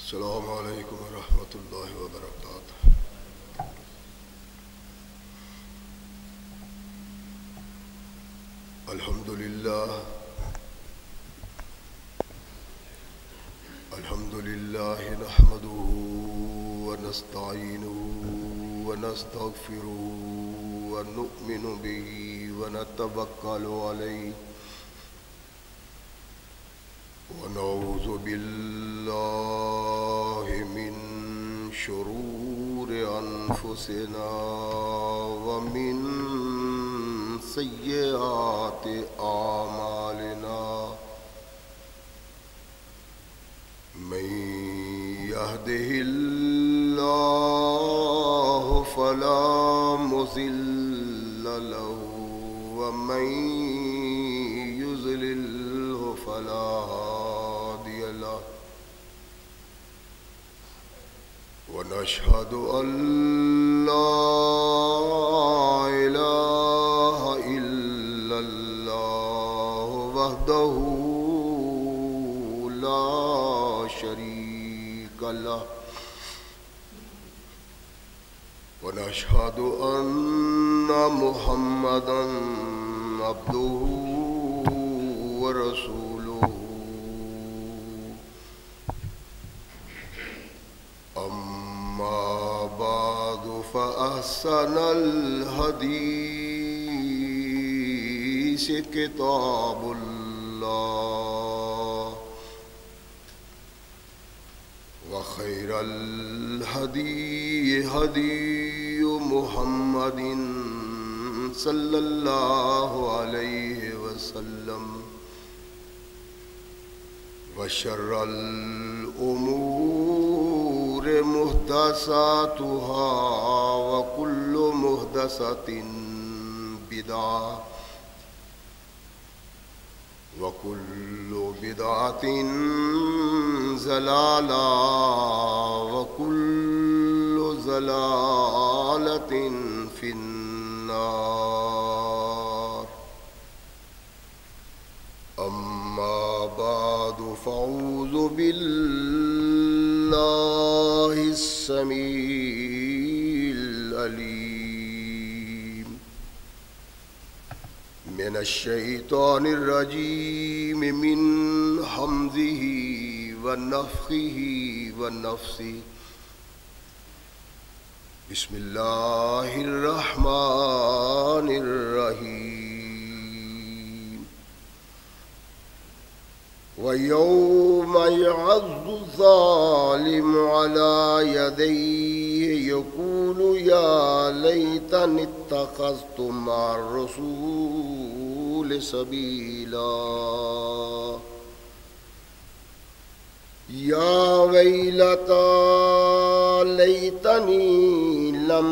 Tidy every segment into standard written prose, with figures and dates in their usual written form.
السلام علیکم ورحمۃ اللہ وبرکاتہ۔ الحمد للہ نحمده ونستعینه ونستغفره ونؤمن به ونتوکل علیہ ونعوذ باللہ من شرور انفسنا ومن سیئات اعمالنا من يهده الله فلا مضل له ومن يضلل فلا هادي له ونشهد أن لا إله إلا الله وحده لا شريك له ونشهد أن محمدا عبده ورسوله أما بعد فأحسن الحديث كتاب الله وخير الهدي هدي محمد صلى الله عليه وسلم وشر الأمور محدثاتها وكل محدثة بدعة وكل بدعة ضلالة وكل ضلالة في النار أما بعد فأعوذ بالله السميع العليم من الشيطان الرجيم من همزه ونفخه ونفثه بسم الله الرحمن الرحيم ويوم يعض الظالم على يديه يقول يا ليتني اتخذت مع الرسول سبيلا يا ويلتى ليتني لم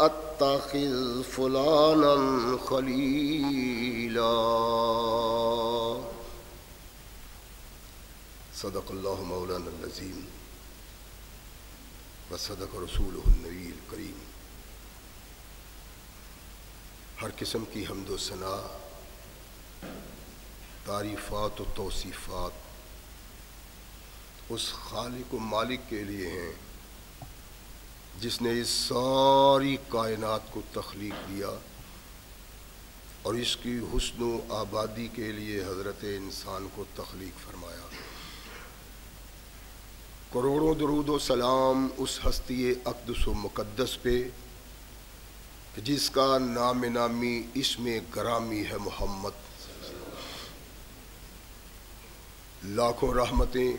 أتخذ فلانا خليلا صدق اللہ مولانا العظیم وصدق رسولہ النبی الکریم۔ ہر قسم کی حمد و ثنا، تعریفات و توصیفات اس خالق و مالک کے لیے ہیں جس نے اس ساری کائنات کو تخلیق دیا اور اس کی حسن و آبادی کے لیے حضرت انسان کو تخلیق فرمایا۔ کروڑوں درود و سلام اس ہستی اقدس و مقدس پہ جس کا نام نامی اسم گرامی ہے محمد۔ لاکھوں رحمتیں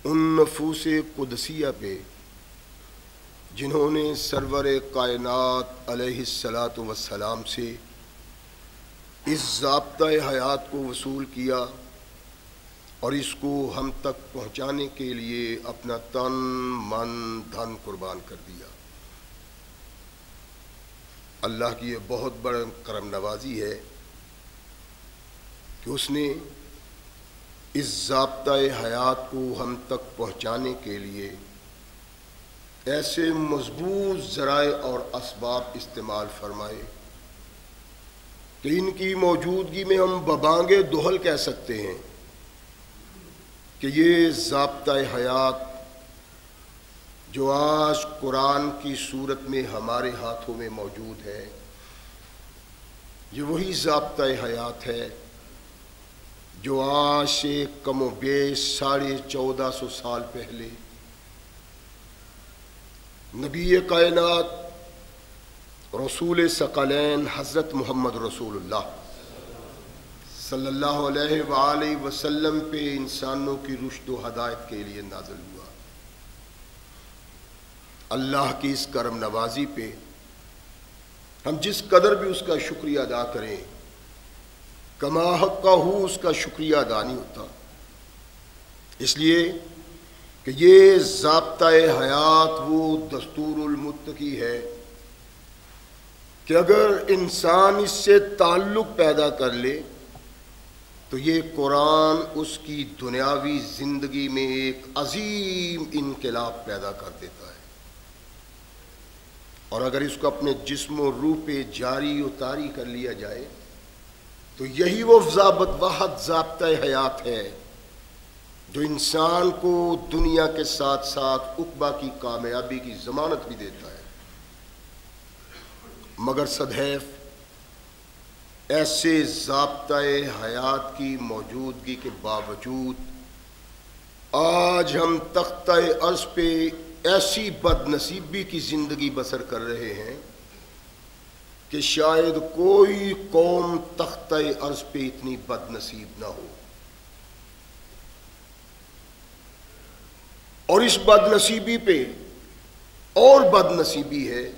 ان نفوس قدسیہ پہ جنہوں نے سرور کائنات علیہ الصلاۃ والسلام سے اس ضابطۂ حیات کو وصول کیا اور اس کو ہم تک پہنچانے کے لیے اپنا تن من دھن قربان کر دیا۔ اللہ کی یہ بہت بڑا کرم نوازی ہے کہ اس نے اس ضابطۂ حیات کو ہم تک پہنچانے کے لیے ایسے مضبوط ذرائع اور اسباب استعمال فرمائے کہ ان کی موجودگی میں ہم ببانگ دہل کہہ سکتے ہیں کہ یہ ضابطۂ حیات جو آج قرآن کی صورت میں ہمارے ہاتھوں میں موجود ہے، یہ وہی ضابطۂ حیات ہے جو آج سے کم و بیش 1450 سال پہلے نبی کائنات رسول ثقلین حضرت محمد رسول اللہ صلی اللہ علیہ وآلہ وسلم پہ انسانوں کی رشد و ہدایت کے لیے نازل ہوا۔ اللہ کی اس کرم نوازی پہ ہم جس قدر بھی اس کا شکریہ ادا کریں، کما حقہ اس کا شکریہ ادا نہیں ہوتا، اس لیے کہ یہ ضابطۂ حیات وہ دستور المتقی ہے کہ اگر انسان اس سے تعلق پیدا کر لے تو یہ قرآن اس کی دنیاوی زندگی میں ایک عظیم انقلاب پیدا کر دیتا ہے، اور اگر اس کو اپنے جسم و روح پہ جاری و طاری کر لیا جائے تو یہی وہ واحد ضابطۂ حیات ہے جو انسان کو دنیا کے ساتھ ساتھ عقبہ کی کامیابی کی ضمانت بھی دیتا ہے۔ مگر صدحیف ایسے ضابطۂ حیات کی موجودگی کے باوجود آج ہم تختہ ارض پہ ایسی بد نصیبی کی زندگی بسر کر رہے ہیں کہ شاید کوئی قوم تختہ ارض پہ اتنی بد نصیب نہ ہو، اور اس بد نصیبی پہ اور بد نصیبی ہے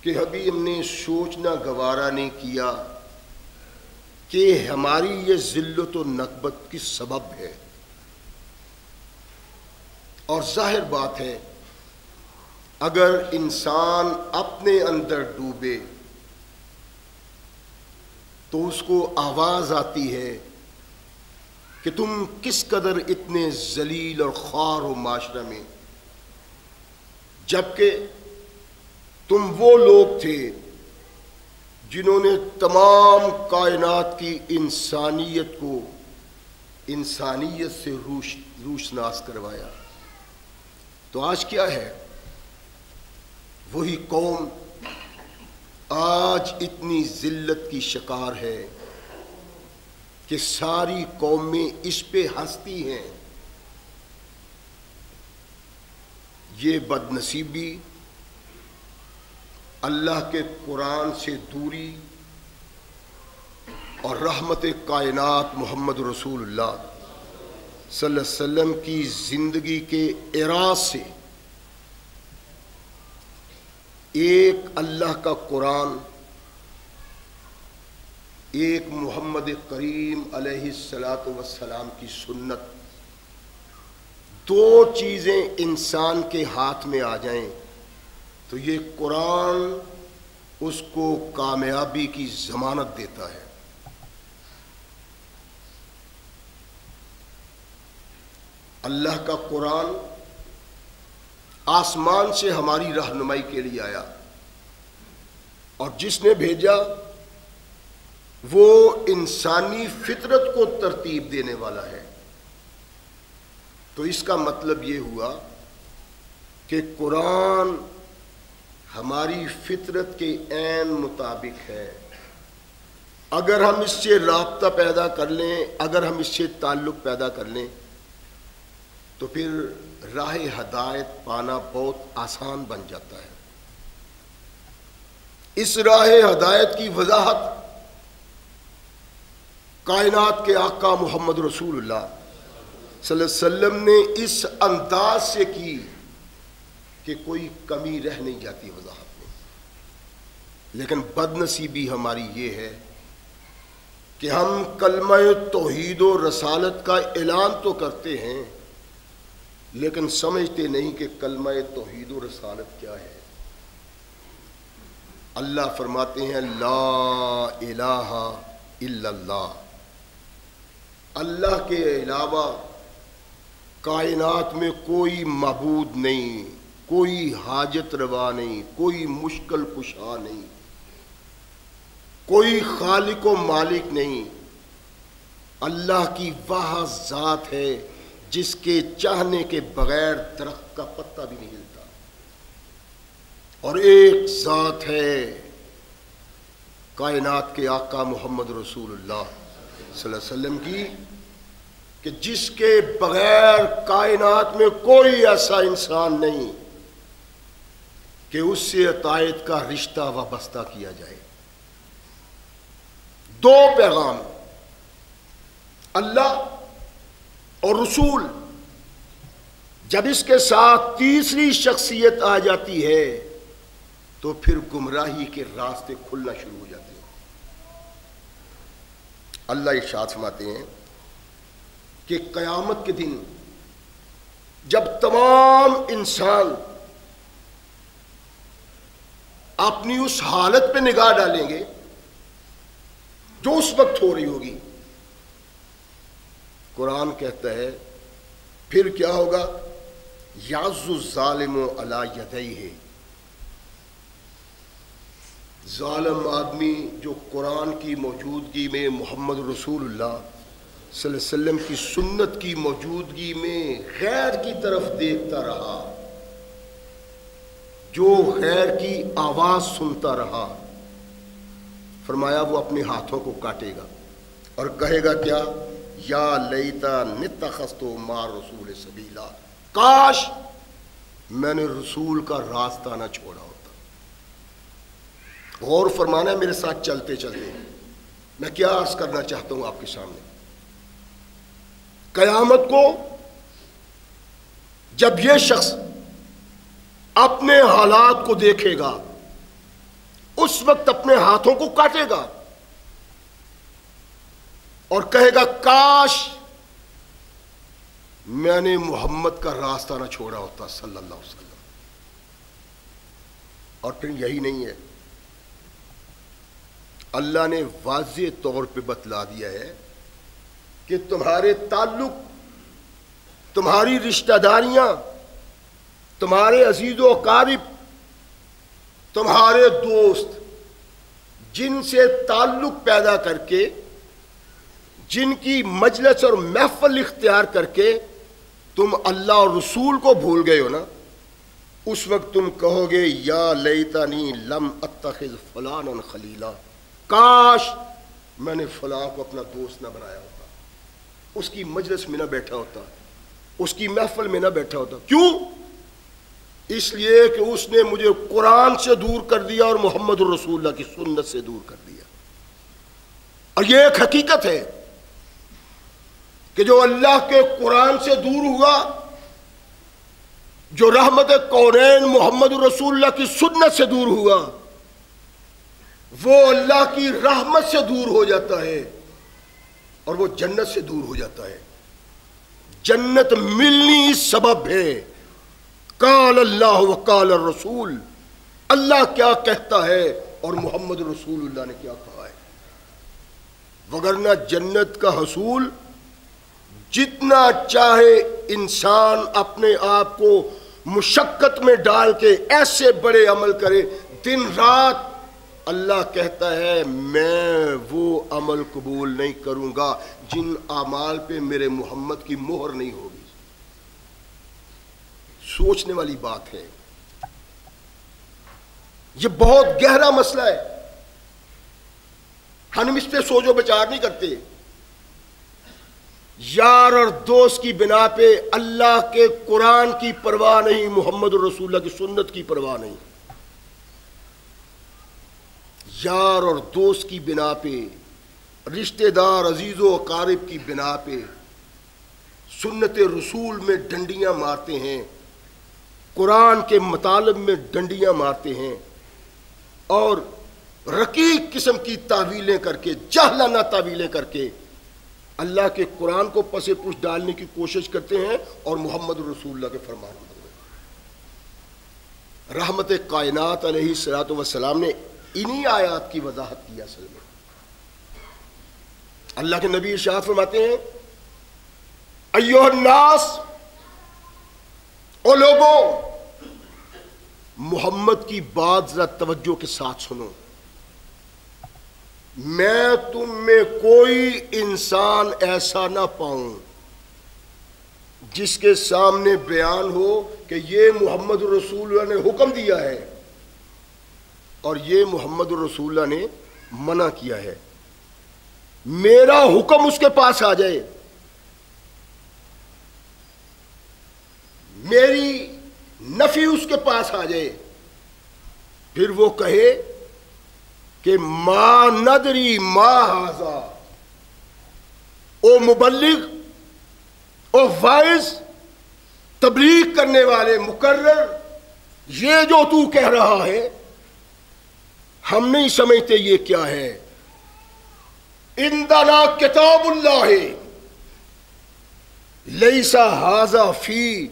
کہ ابھی ہم نے سوچنا گوارا نہیں کیا کہ ہماری یہ ذلت و نکبت کس سبب ہے۔ اور ظاہر بات ہے اگر انسان اپنے اندر ڈوبے تو اس کو آواز آتی ہے کہ تم کس قدر اتنے ذلیل اور خوار ہو معاشرہ میں، جبکہ تم وہ لوگ تھے جنہوں نے تمام کائنات کی انسانیت کو انسانیت سے روشناس کروایا۔ تو آج کیا ہے؟ وہی قوم آج اتنی ذلت کی شکار ہے کہ ساری قومیں اس پہ ہنستی ہیں۔ یہ بد نصیبی اللہ کے قرآن سے دوری اور رحمت کائنات محمد رسول اللہ صلی اللہ علیہ وسلم کی زندگی کے اعراض سے ایک اللہ کا قرآن، ایک محمد کریم علیہ الصلاۃ والسلام کی سنت، دو چیزیں انسان کے ہاتھ میں آ جائیں تو یہ قرآن اس کو کامیابی کی ضمانت دیتا ہے۔ اللہ کا قرآن آسمان سے ہماری رہنمائی کے لیے آیا، اور جس نے بھیجا وہ انسانی فطرت کو ترتیب دینے والا ہے۔ تو اس کا مطلب یہ ہوا کہ قرآن ہماری فطرت کے عین مطابق ہے۔ اگر ہم اس سے رابطہ پیدا کر لیں، اگر ہم اس سے تعلق پیدا کر لیں تو پھر راہ ہدایت پانا بہت آسان بن جاتا ہے۔ اس راہ ہدایت کی وضاحت کائنات کے آقا محمد رسول اللہ صلی اللہ علیہ وسلم نے اس انداز سے کی کہ کوئی کمی رہ نہیں جاتی وضاحت میں۔ لیکن بد نصیبی ہماری یہ ہے کہ ہم کلمہ توحید و رسالت کا اعلان تو کرتے ہیں لیکن سمجھتے نہیں کہ کلمہ توحید و رسالت کیا ہے۔ اللہ فرماتے ہیں لا الہ الا اللہ، اللہ کے علاوہ کائنات میں کوئی معبود نہیں، کوئی حاجت روا نہیں، کوئی مشکل کشا نہیں، کوئی خالق و مالک نہیں اللہ کی وہ ذات ہے جس کے چاہنے کے بغیر درخت کا پتا بھی نہیں ہلتا، اور ایک ذات ہے کائنات کے آقا محمد رسول اللہ صلی اللہ علیہ وسلم کی کہ جس کے بغیر کائنات میں کوئی ایسا انسان نہیں کہ اس سے عطائیت کا رشتہ وابستہ کیا جائے۔ دو پیغام، اللہ اور رسول، جب اس کے ساتھ تیسری شخصیت آ جاتی ہے تو پھر گمراہی کے راستے کھلنا شروع ہو جاتے ہیں۔ اللہ ارشاد فرماتے ہیں کہ قیامت کے دن جب تمام انسان اپنی اس حالت پہ نگاہ ڈالیں گے جو اس وقت ہو رہی ہوگی، قرآن کہتا ہے پھر کیا ہوگا؟ یعض الظالم علی یدیہ، ظالم آدمی جو قرآن کی موجودگی میں، محمد رسول اللہ صلی اللہ علیہ وسلم کی سنت کی موجودگی میں غیر کی طرف دیکھتا رہا، جو غیر کی آواز سنتا رہا، فرمایا وہ اپنے ہاتھوں کو کاٹے گا اور کہے گا کیا؟ یا لیتا نتخذت مع رسول سبیلا، کاش میں نے رسول کا راستہ نہ چھوڑا ہوتا۔ غور فرمانا ہے میرے ساتھ چلتے چلتے، میں کیا عرض کرنا چاہتا ہوں آپ کے سامنے۔ قیامت کو جب یہ شخص اپنے حالات کو دیکھے گا اس وقت اپنے ہاتھوں کو کاٹے گا اور کہے گا کاش میں نے محمد کا راستہ نہ چھوڑا ہوتا صلی اللہ علیہ وسلم۔ اور پھر یہی نہیں ہے، اللہ نے واضح طور پہ بتلا دیا ہے کہ تمہارے تعلق، تمہاری رشتہ داریاں، تمہارے عزیز و اقارب، تمہارے دوست، جن سے تعلق پیدا کر کے، جن کی مجلس اور محفل اختیار کر کے تم اللہ اور رسول کو بھول گئے ہو نا، اس وقت تم کہو گے یا لیتنی لم اتخذ فلانا خلیلا، کاش میں نے فلاں کو اپنا دوست نہ بنایا ہوتا، اس کی مجلس میں نہ بیٹھا ہوتا، اس کی محفل میں نہ بیٹھا ہوتا۔ کیوں؟ اس لیے کہ اس نے مجھے قرآن سے دور کر دیا اور محمد الرسول اللہ کی سنت سے دور کر دیا۔ اور یہ ایک حقیقت ہے کہ جو اللہ کے قرآن سے دور ہوا، جو رحمت کونین محمد الرسول اللہ کی سنت سے دور ہوا، وہ اللہ کی رحمت سے دور ہو جاتا ہے اور وہ جنت سے دور ہو جاتا ہے۔ جنت ملنی سبب ہے، قال اللہ وقال الرسول، اللہ کیا کہتا ہے اور محمد رسول اللہ نے کیا کہا ہے، وگرنہ جنت کا حصول جتنا چاہے انسان اپنے آپ کو مشقت میں ڈال کے ایسے بڑے عمل کرے دن رات، اللہ کہتا ہے میں وہ عمل قبول نہیں کروں گا جن اعمال پہ میرے محمد کی مہر نہیں ہوگی۔ سوچنے والی بات ہے، یہ بہت گہرا مسئلہ ہے، ہم اس پہ سوچ و بچار نہیں کرتے۔ یار اور دوست کی بنا پہ اللہ کے قرآن کی پرواہ نہیں، محمد رسول اللہ کی سنت کی پرواہ نہیں۔ یار اور دوست کی بنا پہ، رشتہ دار عزیز و اقارب کی بنا پہ سنت رسول میں ڈنڈیاں مارتے ہیں، قرآن کے مطالب میں ڈنڈیاں مارتے ہیں اور رقیق قسم کی تعویلیں کر کے، جاہلانہ تعویلیں کر کے اللہ کے قرآن کو پس پش ڈالنے کی کوشش کرتے ہیں اور محمد رسول اللہ کے فرمان میں۔ رحمت کائنات علیہ الصلوۃ والسلام نے انہی آیات کی وضاحت کی۔ اصل میں اللہ کے نبی ارشاد فرماتے ہیں ایھا الناس، او لوگوں، محمد کی بات ذرا توجہ کے ساتھ سنو۔ میں تم میں کوئی انسان ایسا نہ پاؤں جس کے سامنے بیان ہو کہ یہ محمد رسول اللہ نے حکم دیا ہے اور یہ محمد رسول اللہ نے منع کیا ہے. میرا حکم اس کے پاس آ جائے, میری نفی اس کے پاس آ جائے, پھر وہ کہے کہ ما ندری ما ھذا, او مبلغ, او واعظ, تبلیغ کرنے والے مقرر, یہ جو تو کہہ رہا ہے ہم نہیں سمجھتے یہ کیا ہے. عندنا کتاب اللہ لیس ھذا فی,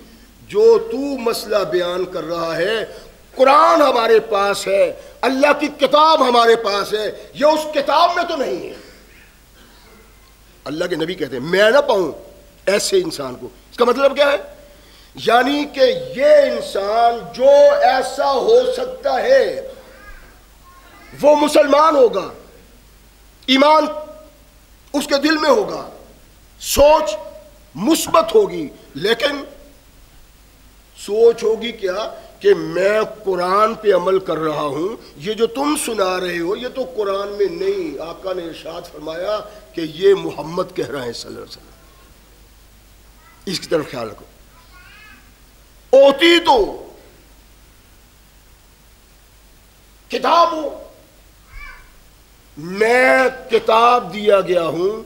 جو تو مسئلہ بیان کر رہا ہے قرآن ہمارے پاس ہے, اللہ کی کتاب ہمارے پاس ہے, یہ اس کتاب میں تو نہیں ہے. اللہ کے نبی کہتے ہیں میں نہ پاؤں ایسے انسان کو. اس کا مطلب کیا ہے؟ یعنی کہ یہ انسان جو ایسا ہو سکتا ہے وہ مسلمان ہوگا, ایمان اس کے دل میں ہوگا, سوچ مثبت ہوگی, لیکن سوچ ہوگی کیا کہ میں قرآن پہ عمل کر رہا ہوں, یہ جو تم سنا رہے ہو یہ تو قرآن میں نہیں. آقا نے ارشاد فرمایا کہ یہ محمد کہہ رہے ہیں صلی اللہ علیہ وسلم. اس کی طرف خیال رکھو. اوتی تو کتاب ہو, میں کتاب دیا گیا ہوں,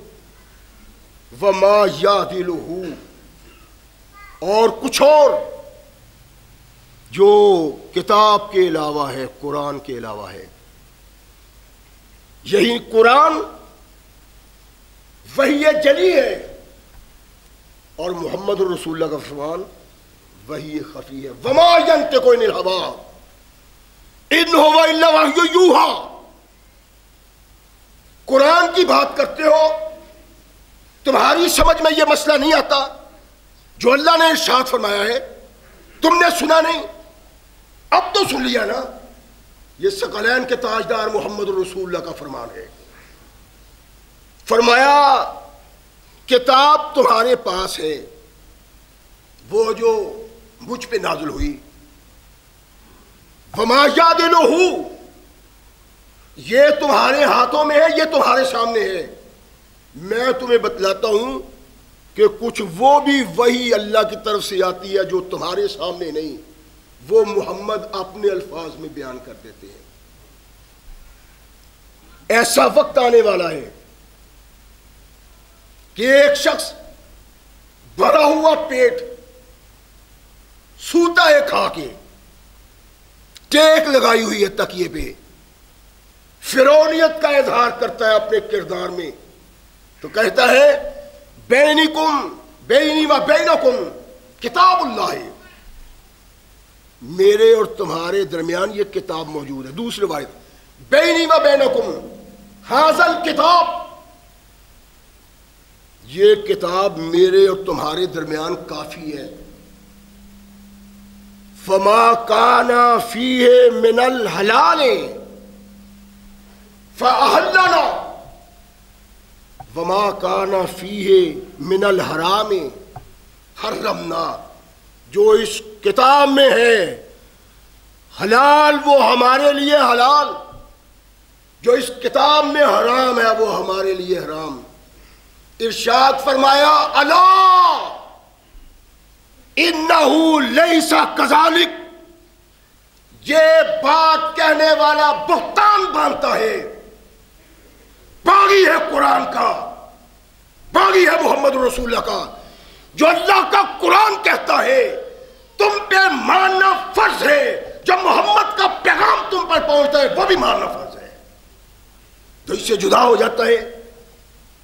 وما یعدلہ, اور کچھ اور جو کتاب کے علاوہ ہے, قرآن کے علاوہ ہے. یہی قرآن وحی جلی ہے اور محمد رسول اللہ کا فرمان وحی خفی ہے. وما ینطق عن الہویٰ ان ھو الا وحی یوحیٰ. قرآن کی بات کرتے ہو, تمہاری سمجھ میں یہ مسئلہ نہیں آتا جو اللہ نے ارشاد فرمایا ہے, تم نے سنا نہیں, اب تو سن لیا نا. یہ ثقلین کے تاجدار محمد رسول اللہ کا فرمان ہے. فرمایا کتاب تمہارے پاس ہے وہ جو مجھ پہ نازل ہوئی, وما یعدلہ, یہ تمہارے ہاتھوں میں ہے, یہ تمہارے سامنے ہے. میں تمہیں بتلاتا ہوں کہ کچھ وہ بھی وہی اللہ کی طرف سے آتی ہے جو تمہارے سامنے نہیں, وہ محمد اپنے الفاظ میں بیان کر دیتے ہیں. ایسا وقت آنے والا ہے کہ ایک شخص بھرا ہوا پیٹ سوتا ہے کھا کے, ٹیک لگائی ہوئی ہے تکیے پہ, فرعونیت کا اظہار کرتا ہے اپنے کردار میں, تو کہتا ہے بینکم بینی و بینکم کتاب اللہ, میرے اور تمہارے درمیان یہ کتاب موجود ہے. دوسرے واحد بینی و بینکم ھذا الکتاب, یہ کتاب میرے اور تمہارے درمیان کافی ہے. فما کان فیہ من الحلال فأحلنا وما کان فیہ من الحرام حرمنا, جو اس کتاب میں ہے حلال وہ ہمارے لیے حلال, جو اس کتاب میں حرام ہے وہ ہمارے لیے حرام. ارشاد فرمایا الا انہ لیس کذالک, یہ بات کہنے والا بہتان باندھتا ہے, باغی ہے قرآن کا, باغی ہے محمد رسول اللہ کا. جو اللہ کا قرآن کہتا ہے تم پہ ماننا فرض ہے, جب محمد کا پیغام تم پر پہنچتا ہے وہ بھی ماننا فرض ہے. جو اس سے جدا ہو جاتا ہے,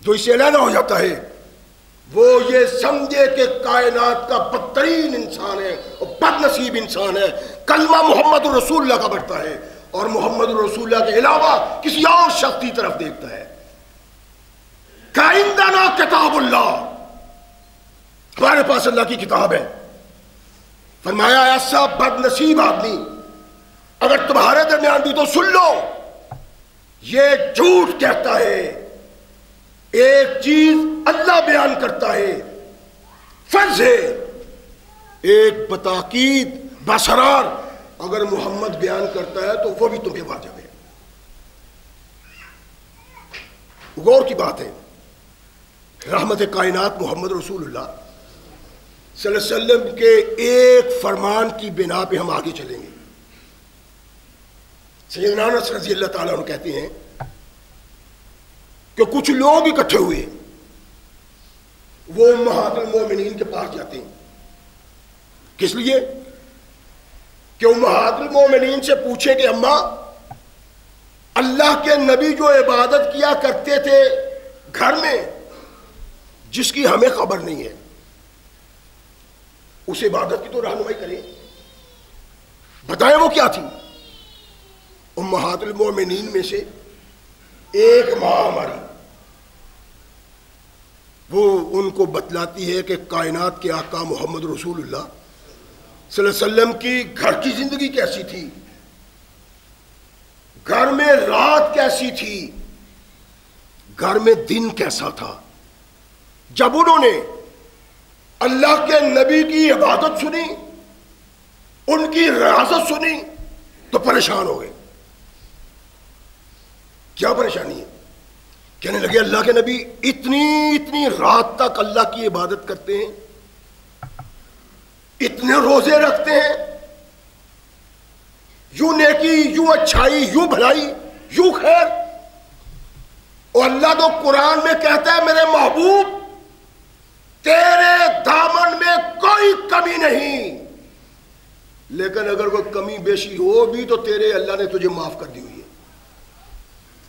جو اس سے علیحدہ ہو جاتا ہے, وہ یہ سمجھے کہ کائنات کا بدترین انسان ہے اور بد نصیب انسان ہے. کلمہ محمد رسول اللہ کا بڑھتا ہے اور محمد رسول اللہ کے علاوہ کسی اور شخص کی طرف دیکھتا ہے. کائندنا کتاب اللہ, ہمارے پاس اللہ کی کتاب ہے. فرمایا ایسا بد نصیب آدمی اگر تمہارے درمیان بھی تو سن لو, یہ جھوٹ کہتا ہے، ایک چیز اللہ بیان کرتا ہے، فرض ہے، ایک بتاکید بسرار اگر محمد بیان کرتا ہے تو وہ بھی تمہیں واجب ہے۔ غور کی بات ہے، رحمت کائنات محمد رسول اللہ صلی اللہ علیہ وسلم کے ایک فرمان کی بنا پہ ہم آگے چلیں گے۔ سیدنا انس رضی اللہ تعالیٰ عنہ کہتے ہیں کہ کچھ لوگ اکٹھے ہوئے، وہ امہات المومنین کے پاس جاتے ہیں، کس لیے؟ کہ امہات المومنین سے پوچھیں کہ اماں، اللہ کے نبی جو عبادت کیا کرتے تھے گھر میں جس کی ہمیں خبر نہیں ہے، اس عبادت کی تو رہنمائی کریں، بتائیں وہ کیا تھی؟ امہات المومنین میں سے ایک ماں ہماری، وہ ان کو بتلاتی ہے کہ کائنات کے آقا محمد رسول اللہ صلی اللہ علیہ وسلم کی گھر کی زندگی کیسی تھی، گھر میں رات کیسی تھی، گھر میں دن کیسا تھا۔ جب انہوں نے اللہ کے نبی کی عبادت سنی، ان کی ریاست سنی، تو پریشان ہو گئے۔ کیا پریشانی ہے؟ کہنے لگے اللہ کے نبی اتنی رات تک اللہ کی عبادت کرتے ہیں، اتنے روزے رکھتے ہیں، یوں نیکی، یوں اچھائی، یوں بھلائی، یوں خیر، اور اللہ تو قرآن میں کہتا ہے میرے محبوب تیرے دامن میں کوئی کمی نہیں، لیکن اگر کوئی کمی بیشی ہو بھی تو تیرے اللہ نے تجھے معاف کر دی ہوئی ہے۔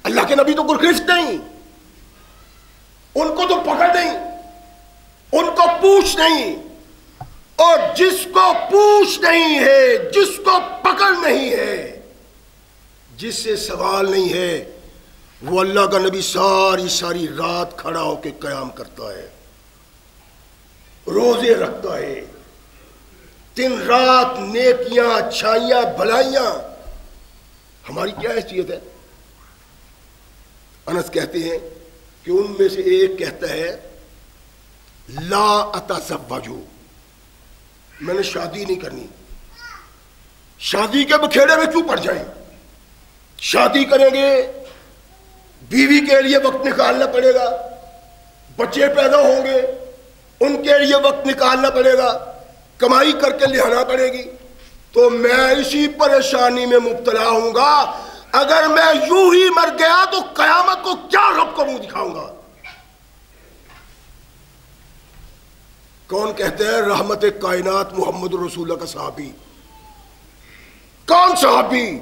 اللہ کے نبی تو کوئی گرفت نہیں، ان کو تو پکڑ نہیں، ان کو پوچھ نہیں، اور جس کو پوچھ نہیں ہے، جس کو پکڑ نہیں ہے، جس سے سوال نہیں ہے، وہ اللہ کا نبی ساری رات کھڑا ہو کے قیام کرتا ہے، روزے رکھتا ہے، دن رات نیکیاں، اچھائیاں، بھلائیاں۔ ہماری کیا حیثیت ہے؟ انس کہتے ہیں کہ ان میں سے ایک کہتا ہے لا اتزوجو، میں نے شادی نہیں کرنی، شادی کے بکھیڑے میں کیوں پڑ جائیں، شادی کریں گے بیوی کے لیے وقت نکالنا پڑے گا، بچے پیدا ہوں گے ان کے لیے وقت نکالنا پڑے گا، کمائی کر کے لہانا پڑے گی، تو میں اسی پریشانی میں مبتلا ہوں گا۔ اگر میں یوں ہی مر گیا تو قیامت کو کیا رب کو منہ دکھاؤں گا؟ کون کہتے ہیں؟ رحمت کائنات محمد رسول اللہ کا صحابی۔ کون صحابی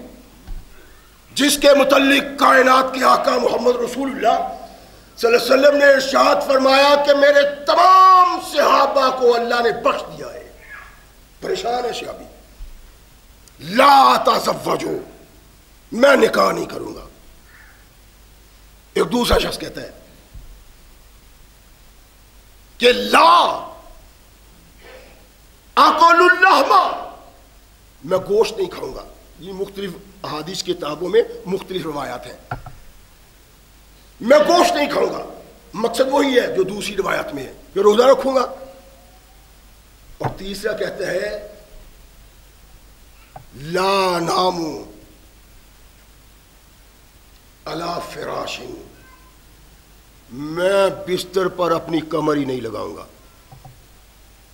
جس کے متعلق کائنات کے آقا محمد رسول اللہ صلی اللہ علیہ وسلم نے ارشاد فرمایا کہ میرے تمام صحابہ کو اللہ نے بخش دیا ہے۔ پریشان ہے صحابی، لا تزوجو، میں نکاح نہیں کروں گا۔ ایک دوسرا شخص کہتا ہے کہ لا آکل اللحم، میں گوشت نہیں کھاؤں گا۔ یہ مختلف احادیث کتابوں میں مختلف روایات ہیں، میں گوشت نہیں کھاؤں گا، مقصد وہی ہے جو دوسری روایات میں ہے کہ روزہ رکھوں گا۔ اور تیسرا کہتا ہے لا نامو علی فراش، میں بستر پر اپنی کمر ہی نہیں لگاؤں گا،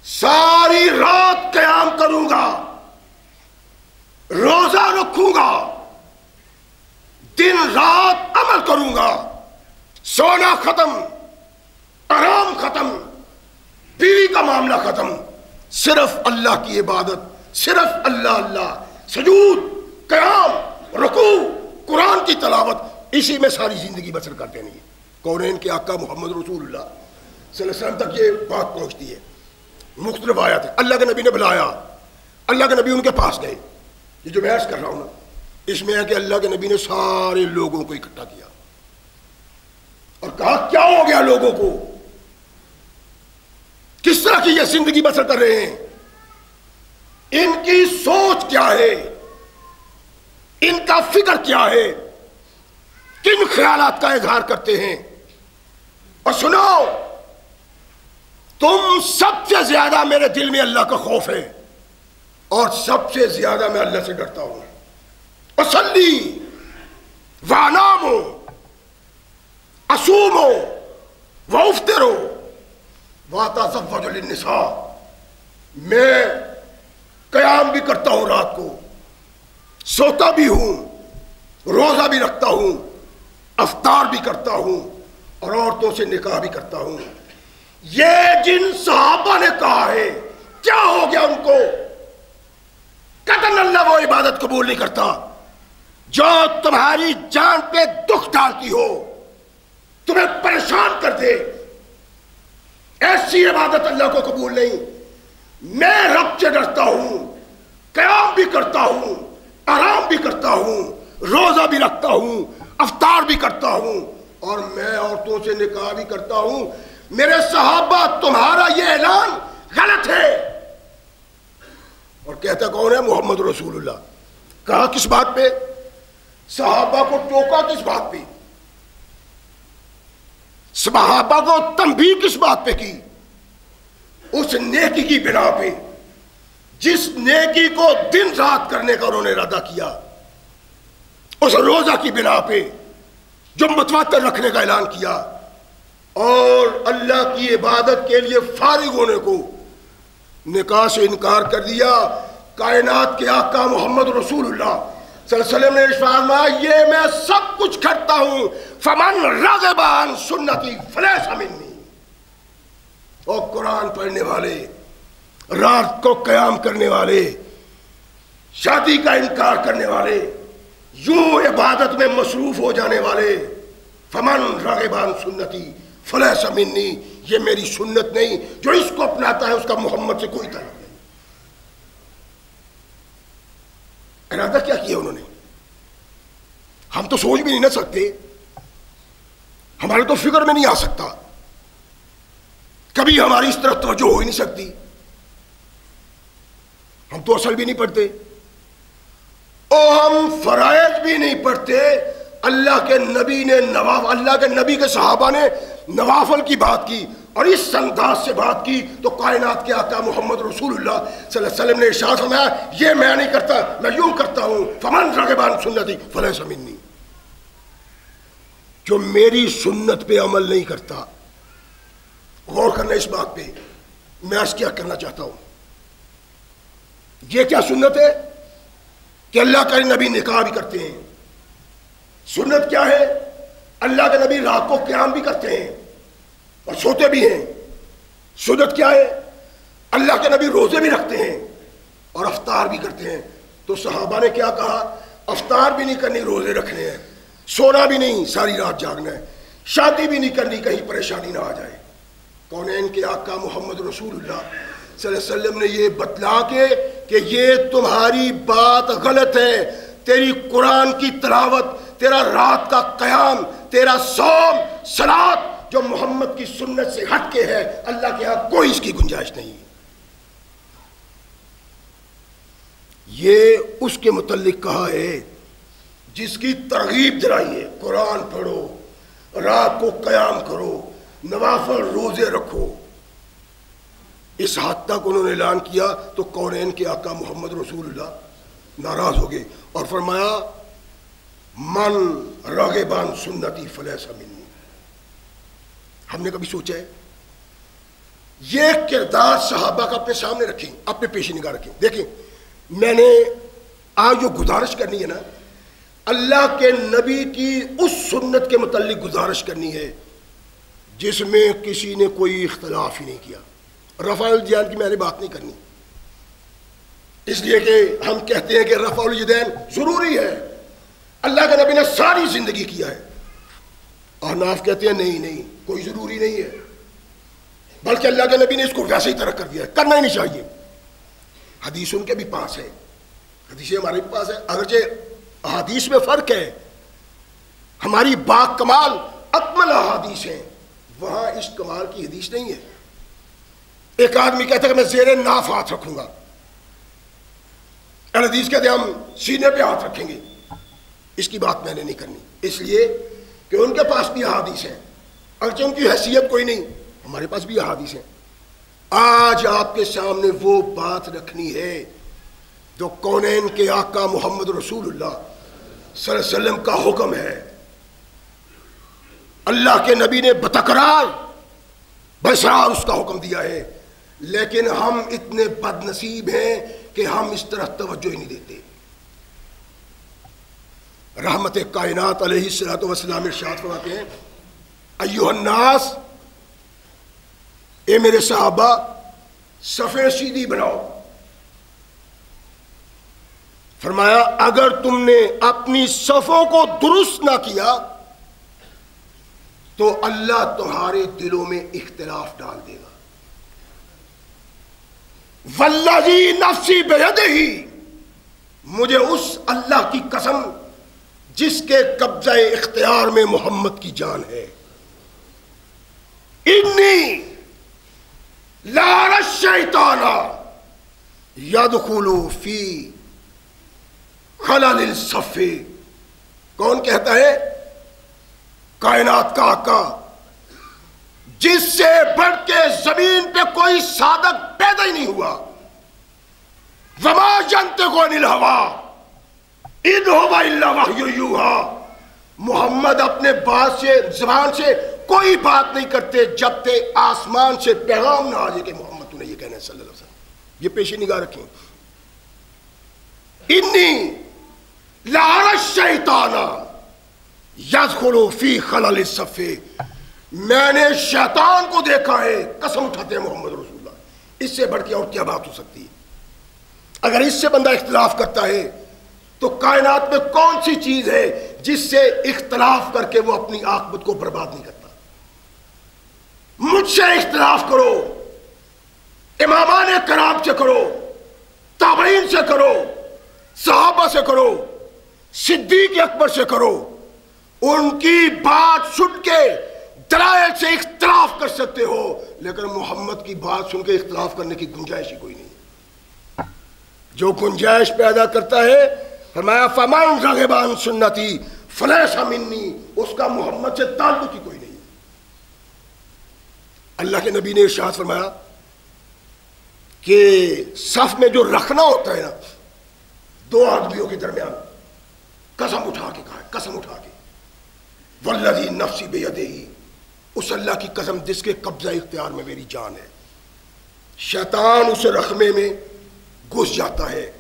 ساری رات قیام کروں گا، روزہ رکھوں گا، دن رات عمل کروں گا، سونا ختم، آرام ختم، بیوی کا معاملہ ختم، صرف اللہ کی عبادت، صرف اللہ، سجود، قیام، رکوع، قرآن کی تلاوت، اسی میں ساری زندگی بسر کرتے نہیں۔ کونین کے آقا محمد رسول اللہ صلی اللہ علیہ وسلم تک یہ بات پہنچتی ہے۔ مختلف آیات ہے، اللہ کے نبی نے بلایا، اللہ کے نبی ان کے پاس گئے۔ یہ جو بحث کر رہا ہوں نا، اس میں ہے کہ اللہ کے نبی نے سارے لوگوں کو اکٹھا کیا اور کہا کیا ہو گیا لوگوں کو، کس طرح کی یہ زندگی بسر کر رہے ہیں، ان کی سوچ کیا ہے، ان کا فکر کیا ہے، کن خیالات کا اظہار کرتے ہیں؟ اور سنو، تم سب سے زیادہ میرے دل میں اللہ کا خوف ہے اور سب سے زیادہ میں اللہ سے ڈرتا ہوں. اصلی وانام اصوم وافطر واتزوج للنساء. میں قیام بھی کرتا ہوں، رات کو سوتا بھی ہوں، روزہ بھی رکھتا ہوں، افطار بھی کرتا ہوں اور عورتوں سے نکاح بھی کرتا ہوں. یہ جن صحابہ نے کہا ہے کیا ہو گیا ان کو؟ قطعاً اللہ وہ عبادت قبول نہیں کرتا جو تمہاری جان پہ دکھ ڈالتی ہو، تمہیں پریشان کر دے. ایسی عبادت اللہ کو قبول نہیں. میں رب سے ڈرتا ہوں، قیام بھی کرتا ہوں، آرام بھی کرتا ہوں، روزہ بھی رکھتا ہوں، افطار بھی کرتا ہوں اور میں عورتوں سے نکاح بھی کرتا ہوں. میرے صحابہ تمہارا یہ اعلان غلط ہے. اور کہتا کون ہے؟ محمد رسول اللہ. کہا کس بات پہ؟ صحابہ کو ٹوکا کس بات پہ؟ صحابہ کو تنبیہ کس بات پہ کی؟ اس نیکی کی بنا پہ جس نیکی کو دن رات کرنے کا انہوں نے ارادہ کیا، اس روزہ کی بنا پہ جو متواتر رکھنے کا اعلان کیا اور اللہ کی عبادت کے لیے فارغ ہونے کو نکاح سے انکار کر دیا. کائنات کے آقا محمد رسول اللہ صلی اللہ علیہ وسلم نے ارشاد فرمایا یہ میں سب کچھ کرتا ہوں، فمن رغب عن سنتی فلیس منی. اور قرآن پڑھنے والے، رات کو قیام کرنے والے، شادی کا انکار کرنے والے، یوں عبادت میں مصروف ہو جانے والے، فمن رغب عن سنتی فلیس منی، یہ میری سنت نہیں. جو اس کو اپناتا ہے اس کا محمد سے کوئی تعلق نہیں. ارادہ کیا کیا انہوں نے؟ ہم تو سوچ بھی نہیں نہ سکتے، ہمارے تو فکر میں نہیں آ سکتا، کبھی ہماری اس طرف توجہ ہو ہی نہیں سکتی. ہم تو اصل بھی نہیں پڑھتے اور ہم فرائض بھی نہیں پڑھتے. اللہ کے نبی نے اللہ کے نبی کے صحابہ نے نوافل کی بات کی اور اس انداز سے بات کی تو کائنات کے آقا محمد رسول اللہ صلی اللہ علیہ وسلم نے ارشاد فرمایا یہ میں نہیں کرتا، میں یوں کرتا ہوں، فمن رغب عن سنتی فلیس منی. جو میری سنت پہ عمل نہیں کرتا. غور کرنا اس بات پہ، میں آج کیا کرنا چاہتا ہوں. یہ کیا سنت ہے کہ اللہ کے نبی نکاح بھی کرتے ہیں؟ سنت کیا ہے؟ اللہ کے نبی رات کو قیام بھی کرتے ہیں اور سوتے بھی ہیں. سنت کیا ہے؟ اللہ کے نبی روزے بھی رکھتے ہیں اور افطار بھی کرتے ہیں. تو صحابہ نے کیا کہا؟ افطار بھی نہیں کرنی، روزے رکھنے ہیں، سونا بھی نہیں، ساری رات جاگنا ہے، شادی بھی نہیں کرنی کہیں پریشانی نہ آ جائے. کونین کے آقا محمد رسول اللہ صلی اللہ علیہ وسلم نے یہ بتلا کے کہ یہ تمہاری بات غلط ہے. تیری قرآن کی تلاوت، تیرا رات کا قیام، تیرا صوم، صلات جو محمد کی سنت سے ہٹ کے ہے، اللہ کے ہاں کوئی اس کی گنجائش نہیں. یہ اس کے متعلق کہا ہے جس کی ترغیب دلائی ہے، قرآن پڑھو، رات کو قیام کرو، نوافل روزے رکھو. اس حد تک انہوں نے اعلان کیا تو کونین کے آقا محمد رسول اللہ ناراض ہو گئے اور فرمایا من رغب عن سنتی فلیس منی. ہم نے کبھی سوچا ہے؟ یہ کردار صحابہ کا اپنے سامنے رکھیں، اپنے پیش نگاہ رکھیں. دیکھیں، میں نے آج جو گزارش کرنی ہے نا، اللہ کے نبی کی اس سنت کے متعلق گزارش کرنی ہے جس میں کسی نے کوئی اختلاف ہی نہیں کیا. رفع الیدین کی میں نے بات نہیں کرنی، اس لیے کہ ہم کہتے ہیں کہ رفع الیدین ضروری ہے. اللہ کے نبی نے ساری زندگی کیا ہے. احناف کہتے ہیں نہیں کوئی ضروری نہیں ہے، بلکہ اللہ کے نبی نے اس کو ویسے ہی ترک کر دیا ہے، کرنا ہی نہیں چاہیے. حدیث ان کے بھی پاس ہے، حدیثیں ہمارے بھی پاس ہے، اگرچہ احادیث میں فرق ہے. ہماری با کمال اکمل احادیث ہیں، وہاں اس کمال کی حدیث نہیں ہے. ایک آدمی کہتا ہے کہ میں زیر ناف ہاتھ رکھوں گا، حدیث کہتے ہیں ہم سینے پہ ہاتھ رکھیں گے. اس کی بات میں نے نہیں کرنی. اس لیے کہ ان کے پاس بھی احادیث ہیں، اگرچہ ان کی حیثیت کوئی نہیں، ہمارے پاس بھی احادیث ہیں۔ آج آپ کے سامنے وہ بات رکھنی ہے جو کونین کے آقا محمد رسول اللہ صلی اللہ علیہ وسلم کا حکم ہے۔ اللہ کے نبی نے بتکرار بسرار اس کا حکم دیا ہے، لیکن ہم اتنے بد نصیب ہیں کہ ہم اس طرح توجہ ہی نہیں دیتے۔ رحمت کائنات علیہ الصلوۃ والسلام ارشاد فرماتے ہیں، ایھا الناس، اے میرے صحابہ، صفیں سیدھی بناؤ۔ فرمایا اگر تم نے اپنی صفوں کو درست نہ کیا تو اللہ تمہارے دلوں میں اختلاف ڈال دے گا۔ والذی نفسی بیدہ، مجھے اس اللہ کی قسم جس کے قبضہ اختیار میں محمد کی جان ہے، انی لارى الشیطان یدخل فی خلل الصف۔ کون کہتا ہے؟ کائنات کا آقا، جس سے بڑھ کے زمین پہ کوئی صادق پیدا ہی نہیں ہوا۔ وما ينطق عن الهوى ان هو الا وحی یوحی۔ محمد اپنے بات سے، زبان سے کوئی بات نہیں کرتے جب تک آسمان سے پیغام نہ آ جائے کہ محمد تو نے یہ کہنا ہے صلی اللہ علیہ وسلم۔ یہ پیش نگاہ رکھیں، انی لارى الشیطان یدخل فی خلل الصف، میں نے شیطان کو دیکھا ہے، قسم اٹھاتے ہیں محمد رسول اللہ، اس سے بڑھ کے اور کیا بات ہو سکتی ہے؟ اگر اس سے بندہ اختلاف کرتا ہے تو کائنات میں کون سی چیز ہے جس سے اختلاف کر کے وہ اپنی عاقبت کو برباد نہیں کرتا؟ مجھ سے اختلاف کرو، امامان کرام سے کرو، تابعین سے کرو، صحابہ سے کرو، صدیق اکبر سے کرو، ان کی بات سن کے دلائل سے اختلاف کر سکتے ہو، لیکن محمد کی بات سن کے اختلاف کرنے کی گنجائش ہی کوئی نہیں۔ جو گنجائش پیدا کرتا ہے، فرمایا فمن رغب عن سنتی فلیس منی، اس کا محمد سے تعلق ہی کوئی نہیں۔ اللہ کے نبی نے ارشاد فرمایا کہ صف میں جو رکھنا ہوتا ہے نا دو آدمیوں کے درمیان، قسم اٹھا کے کہا، قسم اٹھا کے، والذی نفسی بیدہ، اس اللہ کی قسم جس کے قبضہ اختیار میں میری جان ہے، شیطان اس رخمے میں گھس جاتا ہے۔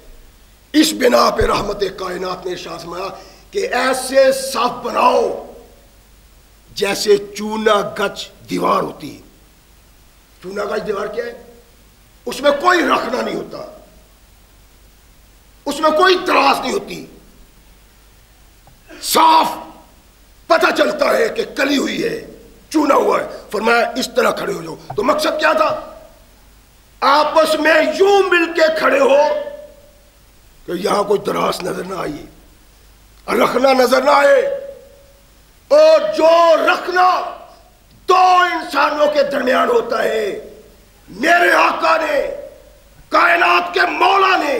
اس بنا پہ رحمت کائنات نے ارشاد فرمایا کہ ایسے صف بناؤ جیسے چونا گچ دیوار ہوتی۔ چونا گچ دیوار کیا ہے؟ اس میں کوئی رکھنا نہیں ہوتا، اس میں کوئی تراس نہیں ہوتی، صاف پتہ چلتا ہے کہ کلی ہوئی ہے، چونا ہوا ہے۔ فرمایا اس طرح کھڑے ہو جاؤ۔ تو مقصد کیا تھا؟ آپس میں یوں مل کے کھڑے ہو کہ یہاں کوئی دراز نظر نہ آئے، رکھنا نظر نہ آئے، اور جو رکھنا دو انسانوں کے درمیان ہوتا ہے، میرے آقا نے، کائنات کے مولا نے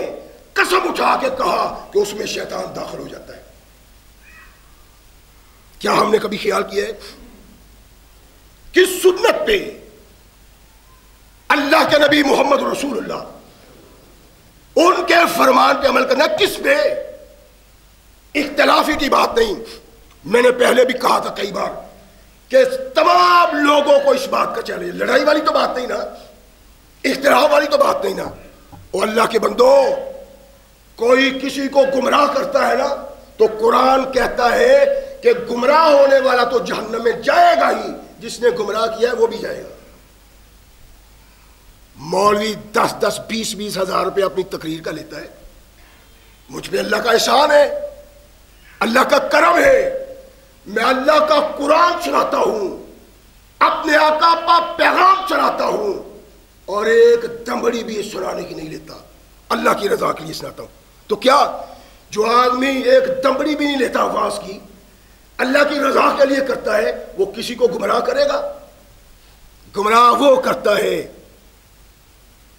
قسم اٹھا کے کہا کہ اس میں شیطان داخل ہو جاتا ہے۔ کیا ہم نے کبھی خیال کیا ہے کہ سنت پہ اللہ کے نبی محمد رسول اللہ ان کے فرمان پہ عمل کرنا کس پہ؟ اختلافی کی بات نہیں۔ میں نے پہلے بھی کہا تھا کئی بار کہ تمام لوگوں کو اس بات کا چیلنج، لڑائی والی تو بات نہیں نا، اختلاف والی تو بات نہیں نا۔ اور اللہ کے بندو، کوئی کسی کو گمراہ کرتا ہے نا تو قرآن کہتا ہے کہ گمراہ ہونے والا تو جہنم میں جائے گا ہی، جس نے گمراہ کیا ہے وہ بھی جائے گا۔ مولوی 10-20 ہزار روپے اپنی تقریر کا لیتا ہے، مجھ پہ اللہ کا احسان ہے، اللہ کا کرم ہے، میں اللہ کا قرآن سناتا ہوں، اپنے آقا کا پیغام سناتا ہوں، اور ایک دمڑی بھی سنانے کی نہیں لیتا، اللہ کی رضا کے لیے سناتا ہوں۔ تو کیا جو آدمی ایک دمڑی بھی نہیں لیتا آواز کی، اللہ کی رضا کے لیے کرتا ہے، وہ کسی کو گمراہ کرے گا؟ گمراہ وہ کرتا ہے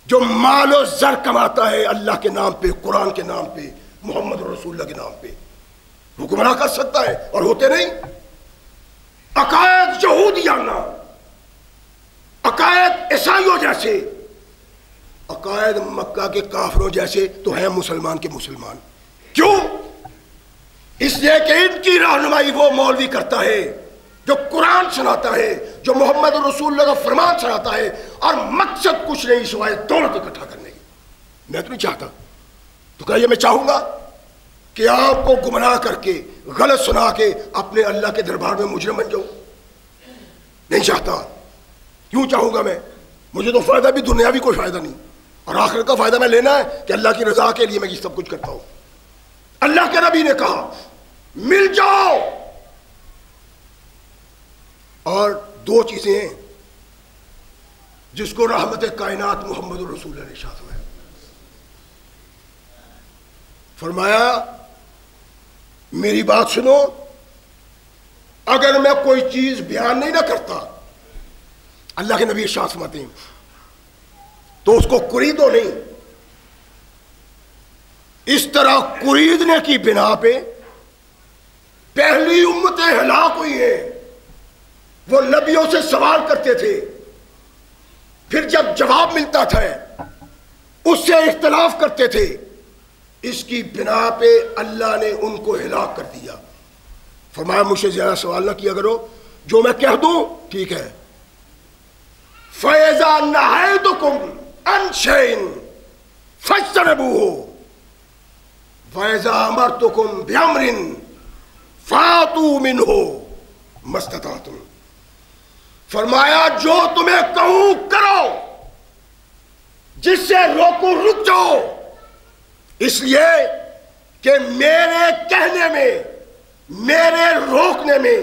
جو مال و زر کماتا ہے اللہ کے نام پہ، قرآن کے نام پہ، محمد رسول اللہ کے نام پہ، وہ گمراہ کر سکتا ہے، اور ہوتے نہیں۔ عقائد یہودیانہ، عقائد عیسائیوں جیسے، عقائد مکہ کے کافروں جیسے تو ہیں مسلمان کے مسلمان۔ کیوں؟ اس لیے کہ ان کی رہنمائی وہ مولوی کرتا ہے جو قرآن سناتا ہے، جو محمد رسول اللہ کا فرمان سناتا ہے، اور مقصد کچھ نہیں سوائے دولت اکٹھا کرنے کی۔ میں تو نہیں چاہتا، تو کیا یہ میں چاہوں گا کہ آپ کو گمراہ کر کے غلط سنا کے اپنے اللہ کے دربار میں مجرم بن جاؤں؟ نہیں چاہتا۔ کیوں چاہوں گا میں؟ مجھے تو فائدہ بھی دنیاوی کوئی فائدہ نہیں، اور آخرت کا فائدہ میں لینا ہے کہ اللہ کی رضا کے لیے میں یہ سب کچھ کرتا ہوں۔ اللہ کے نبی نے کہا مل جاؤ، اور دو چیزیں ہیں جس کو رحمت کائنات محمد رسول اللہ نے ارشاد فرمایا، میری بات سنو، اگر میں کوئی چیز بیان نہیں نہ کرتا، اللہ کے نبی ارشاد فرماتے ہیں، تو اس کو قریدو نہیں۔ اس طرح قریدنے کی بنا پہ پہلی امتیں ہلاک ہوئی ہیں۔ وہ نبیوں سے سوال کرتے تھے، پھر جب جواب ملتا تھا اس سے اختلاف کرتے تھے، اس کی بنا پہ اللہ نے ان کو ہلاک کر دیا۔ فرمایا مجھ سے زیادہ سوال نہ کیا کرو، جو میں کہہ دوں ٹھیک ہے۔ فَإِذَا نَهَيْتُكُمْ عَنْ شَيْءٍ فَاجْتَنِبُوهُ وَإِذَا أَمَرْتُكُمْ بِأَمْرٍ فَأْتُوا مِنْهُ مَا اسْتَطَعْتُمْ۔ فرمایا جو تمہیں کہوں کرو، جس سے روکو رک جاؤ، اس لیے کہ میرے کہنے میں، میرے روکنے میں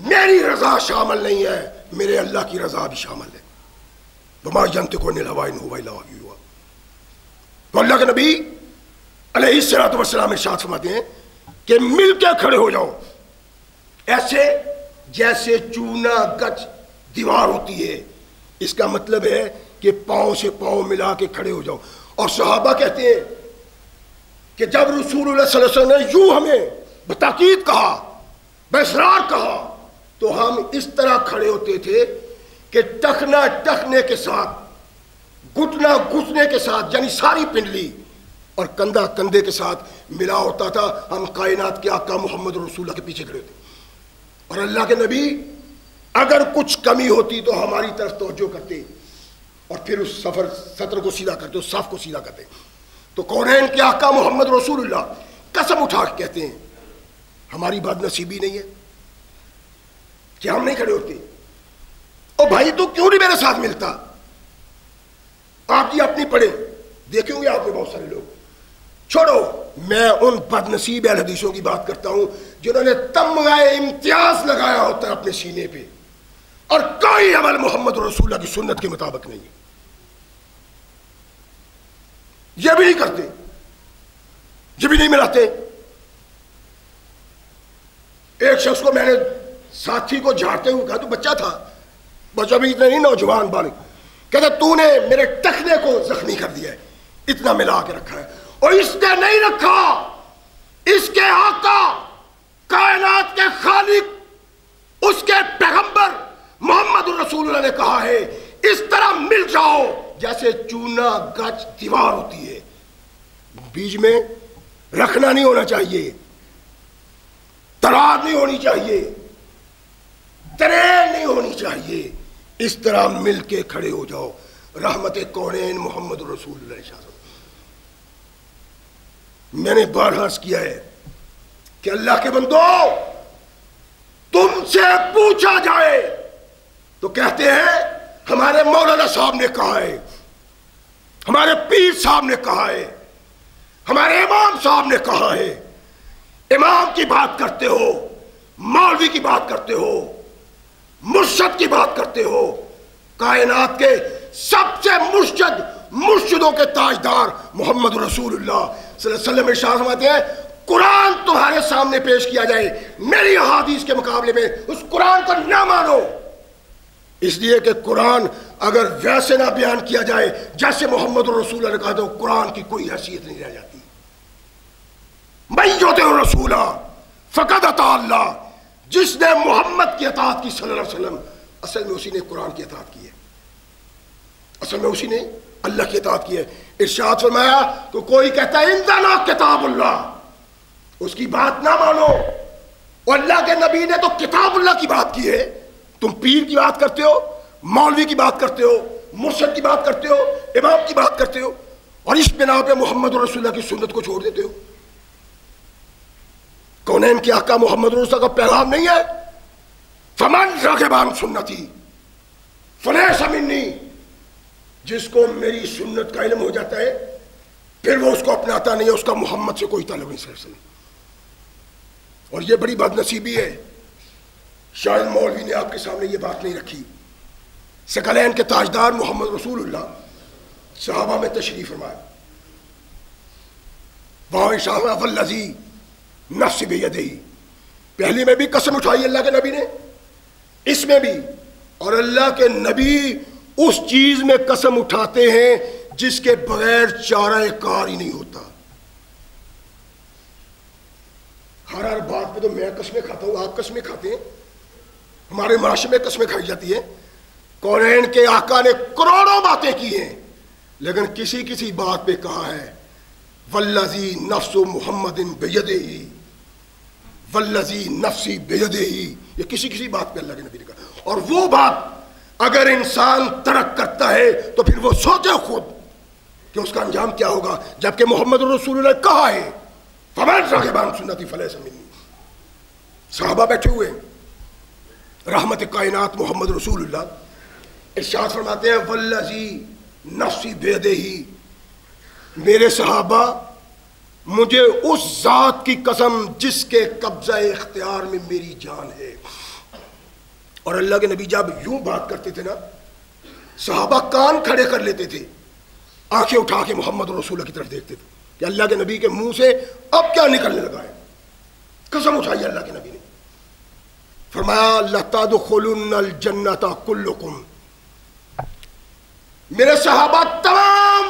میری رضا شامل نہیں ہے، میرے اللہ کی رضا بھی شامل ہے۔ وَمَا يَنطِقُ عَنِ الْهَوَىٰ إِنْ هُوَ إِلَّا وَحْيٌ يُوحَىٰ۔ تو اللہ کے نبی علیہ الصلوٰۃ والسلام ارشاد فرماتے ہیں کہ مل کے کھڑے ہو جاؤ، ایسے جیسے چونا گچ دیوار ہوتی ہے۔ اس کا مطلب ہے کہ پاؤں سے پاؤں ملا کے کھڑے ہو جاؤ۔ اور صحابہ کہتے ہیں کہ جب رسول اللہ صلی اللہ علیہ وسلم نے یوں ہمیں بتاکید کہا، باصرار کہا، تو ہم اس طرح کھڑے ہوتے تھے کہ ٹخنا ٹخنے کے ساتھ، گھٹنا گھٹنے کے ساتھ، یعنی ساری پنڈلی اور کندھا کندھے کے ساتھ ملا ہوتا تھا۔ ہم کائنات کے آقا محمد رسول اللہ کے پیچھے کھڑے ہوتے، اور اللہ کے نبی اگر کچھ کمی ہوتی تو ہماری طرف توجہ کرتے، اور پھر اس سطر کو سیدھا کرتے، اس صف کو سیدھا کرتے۔ تو کونین کے آقا محمد رسول اللہ قسم اٹھا کے کہتے ہیں ہماری بد نصیبی نہیں ہے کہ ہم نہیں کھڑے ہوتے۔ او بھائی تو کیوں نہیں میرے ساتھ ملتا؟ آپ جی اپنی پڑھیں، دیکھیں گے آپ میں بہت سارے لوگ۔ چھوڑو، میں ان بد نصیب اہل حدیثوں کی بات کرتا ہوں جنہوں نے تمغہ امتیاز لگایا ہوتا ہے اپنے سینے پہ، اور کوئی عمل محمد رسول اللہ کی سنت کے مطابق نہیں ہے، یہ بھی نہیں کرتے، یہ بھی نہیں ملاتے۔ ایک شخص کو میں نے ساتھی کو جھاڑتے ہوئے کہا، تو بچہ تھا، بچہ بھی اتنا نہیں، نوجوان بالغ، کہتا تو نے میرے ٹخنے کو زخمی کر دیا ہے، اتنا ملا کے رکھا ہے۔ اور اس نے نہیں رکھا، اس کے آقا، کائنات کے خالق، اس کے پیغمبر محمد رسول اللہ نے کہا ہے اس طرح مل جاؤ جیسے چونا گچ دیوار ہوتی ہے، بیچ میں رکھنا نہیں ہونا چاہیے، ترار نہیں ہونی چاہیے، ترین نہیں ہونی چاہیے، اس طرح مل کے کھڑے ہو جاؤ۔ رحمت کونین محمد رسول اللہ صلی اللہ علیہ وسلم۔ میں نے بار عرض کیا ہے کہ اللہ کے بندو، تم سے پوچھا جائے تو کہتے ہیں ہمارے مولانا صاحب نے کہا ہے، ہمارے پیر صاحب نے کہا ہے، ہمارے امام صاحب نے کہا ہے۔ امام کی بات کرتے ہو، مولوی کی بات کرتے ہو، مرشد کی بات کرتے ہو، کائنات کے سب سے مرشدوں کے تاجدار محمد رسول اللہ صلی اللہ علیہ وسلم ارشاد فرماتے ہیں قرآن تمہارے سامنے پیش کیا جائے، میری احادیث کے مقابلے میں اس قرآن کو نہ مانو، اس لیے کہ قرآن اگر ویسے نہ بیان کیا جائے جیسے محمد رسول اللہ نے کہا تو قرآن کی کوئی حیثیت نہیں رہ جاتی۔ من یطع الرسول فقد اطاع اللہ، جس نے محمد کی اطاعت کی صلی اللہ علیہ وسلم، اصل میں اسی نے قرآن کی اطاعت کی ہے، اصل میں اسی نے اللہ کی اطاعت کی ہے۔ ارشاد فرمایا کہ کوئی کہتا ہے انزلنا کتاب اللہ، اس کی بات نہ مانو، اور اللہ کے نبی نے تو کتاب اللہ کی بات کی ہے، تم پیر کی بات کرتے ہو، مولوی کی بات کرتے ہو، مرشد کی بات کرتے ہو، امام کی بات کرتے ہو، اور اس بنا پہ محمد رسول اللہ کی سنت کو چھوڑ دیتے ہو۔ کونین کے آقا محمد رسول اللہ کا پیغام نہیں ہے فمن رغب عن سنتی فلیس منی، جس کو میری سنت کا علم ہو جاتا ہے پھر وہ اس کو اپناتا نہیں ہے، اس کا محمد سے کوئی تعلق نہیں صلی اللہ علیہ وسلم۔ اور یہ بڑی بد نصیبی ہے، شاید مولوی نے آپ کے سامنے یہ بات نہیں رکھی۔ ثقلین کے تاجدار محمد رسول اللہ صحابہ میں تشریف فرمایا، وہاں شاہ والذی نفس بیدہ، پہلی میں بھی قسم اٹھائی اللہ کے نبی نے، اس میں بھی، اور اللہ کے نبی اس چیز میں قسم اٹھاتے ہیں جس کے بغیر چارہ کار ہی نہیں ہوتا۔ ہر بات پہ تو میں قسمیں کھاتا ہوں، آپ قسمیں کھاتے ہیں، ہمارے معاشرے میں قسمیں کھائی جاتی ہیں۔ کونین کے آقا نے کروڑوں باتیں کی ہیں، لیکن کسی کسی بات پہ کہا ہے والذی نفس محمد بیدہ، والذی نفسی بیدہ، یہ کسی کسی بات پہ اللہ کے نبی نے کہا۔ اور وہ بات اگر انسان ترک کرتا ہے تو پھر وہ سوچے خود کہ اس کا انجام کیا ہوگا، جبکہ محمد رسول اللہ نے کہا ہے فمن رغب عن سنتی فلیس منی۔ صحابہ بیٹھے ہوئے، رحمت کائنات محمد رسول اللہ ارشاد فرماتے ہیں والذی نفسی بیدہ، میرے صحابہ مجھے اس ذات کی قسم جس کے قبضہ اختیار میں میری جان ہے۔ اور اللہ کے نبی جب یوں بات کرتے تھے نا، صحابہ کان کھڑے کر لیتے تھے، آنکھیں اٹھا کے محمد رسول اللہ کی طرف دیکھتے تھے کہ اللہ کے نبی کے منہ سے اب کیا نکلنے لگا ہے۔ قسم اٹھائی اللہ کے نبی نے، فرمایا لَتَدْخُلُنَّ الْجَنَّةَ كُلُّكُمْ، میرے صحابہ تمام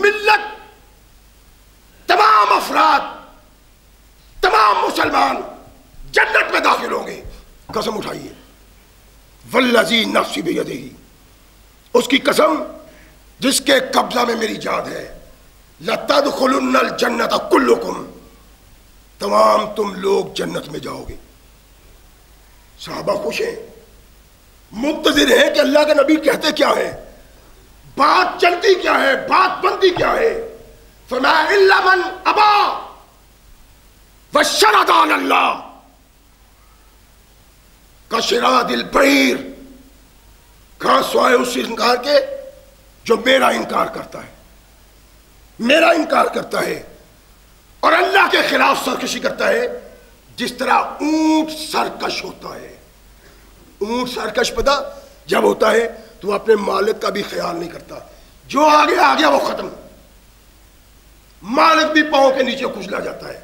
ملت، تمام افراد، تمام مسلمان جنت میں داخل ہوں گے۔ قسم اٹھائیے والذی نفسی بیدہ، اس کی قسم جس کے قبضہ میں میری جان ہے، لَتَدْخُلُنَّ الْجَنَّةَ كُلُّكُمْ، تمام تم لوگ جنت میں جاؤ گے۔ صحابہ خوش ہیں، منتظر ہیں کہ اللہ کے نبی کہتے کیا ہے، بات چلتی کیا ہے، بات بنتی کیا ہے۔ فرمایا الا من ابا وشرد علی اللہ کشراد البعیر، کہاں سوائے اس انکار کے جو میرا انکار کرتا ہے، میرا انکار کرتا ہے اور اللہ کے خلاف سرکشی کرتا ہے، جس طرح اونٹ سرکش ہوتا ہے۔ اونٹ سرکش پتہ جب ہوتا ہے تو وہ اپنے مالک کا بھی خیال نہیں کرتا، جو آگے آ گیا وہ ختم، مالک بھی پاؤں کے نیچے کچلا جاتا ہے۔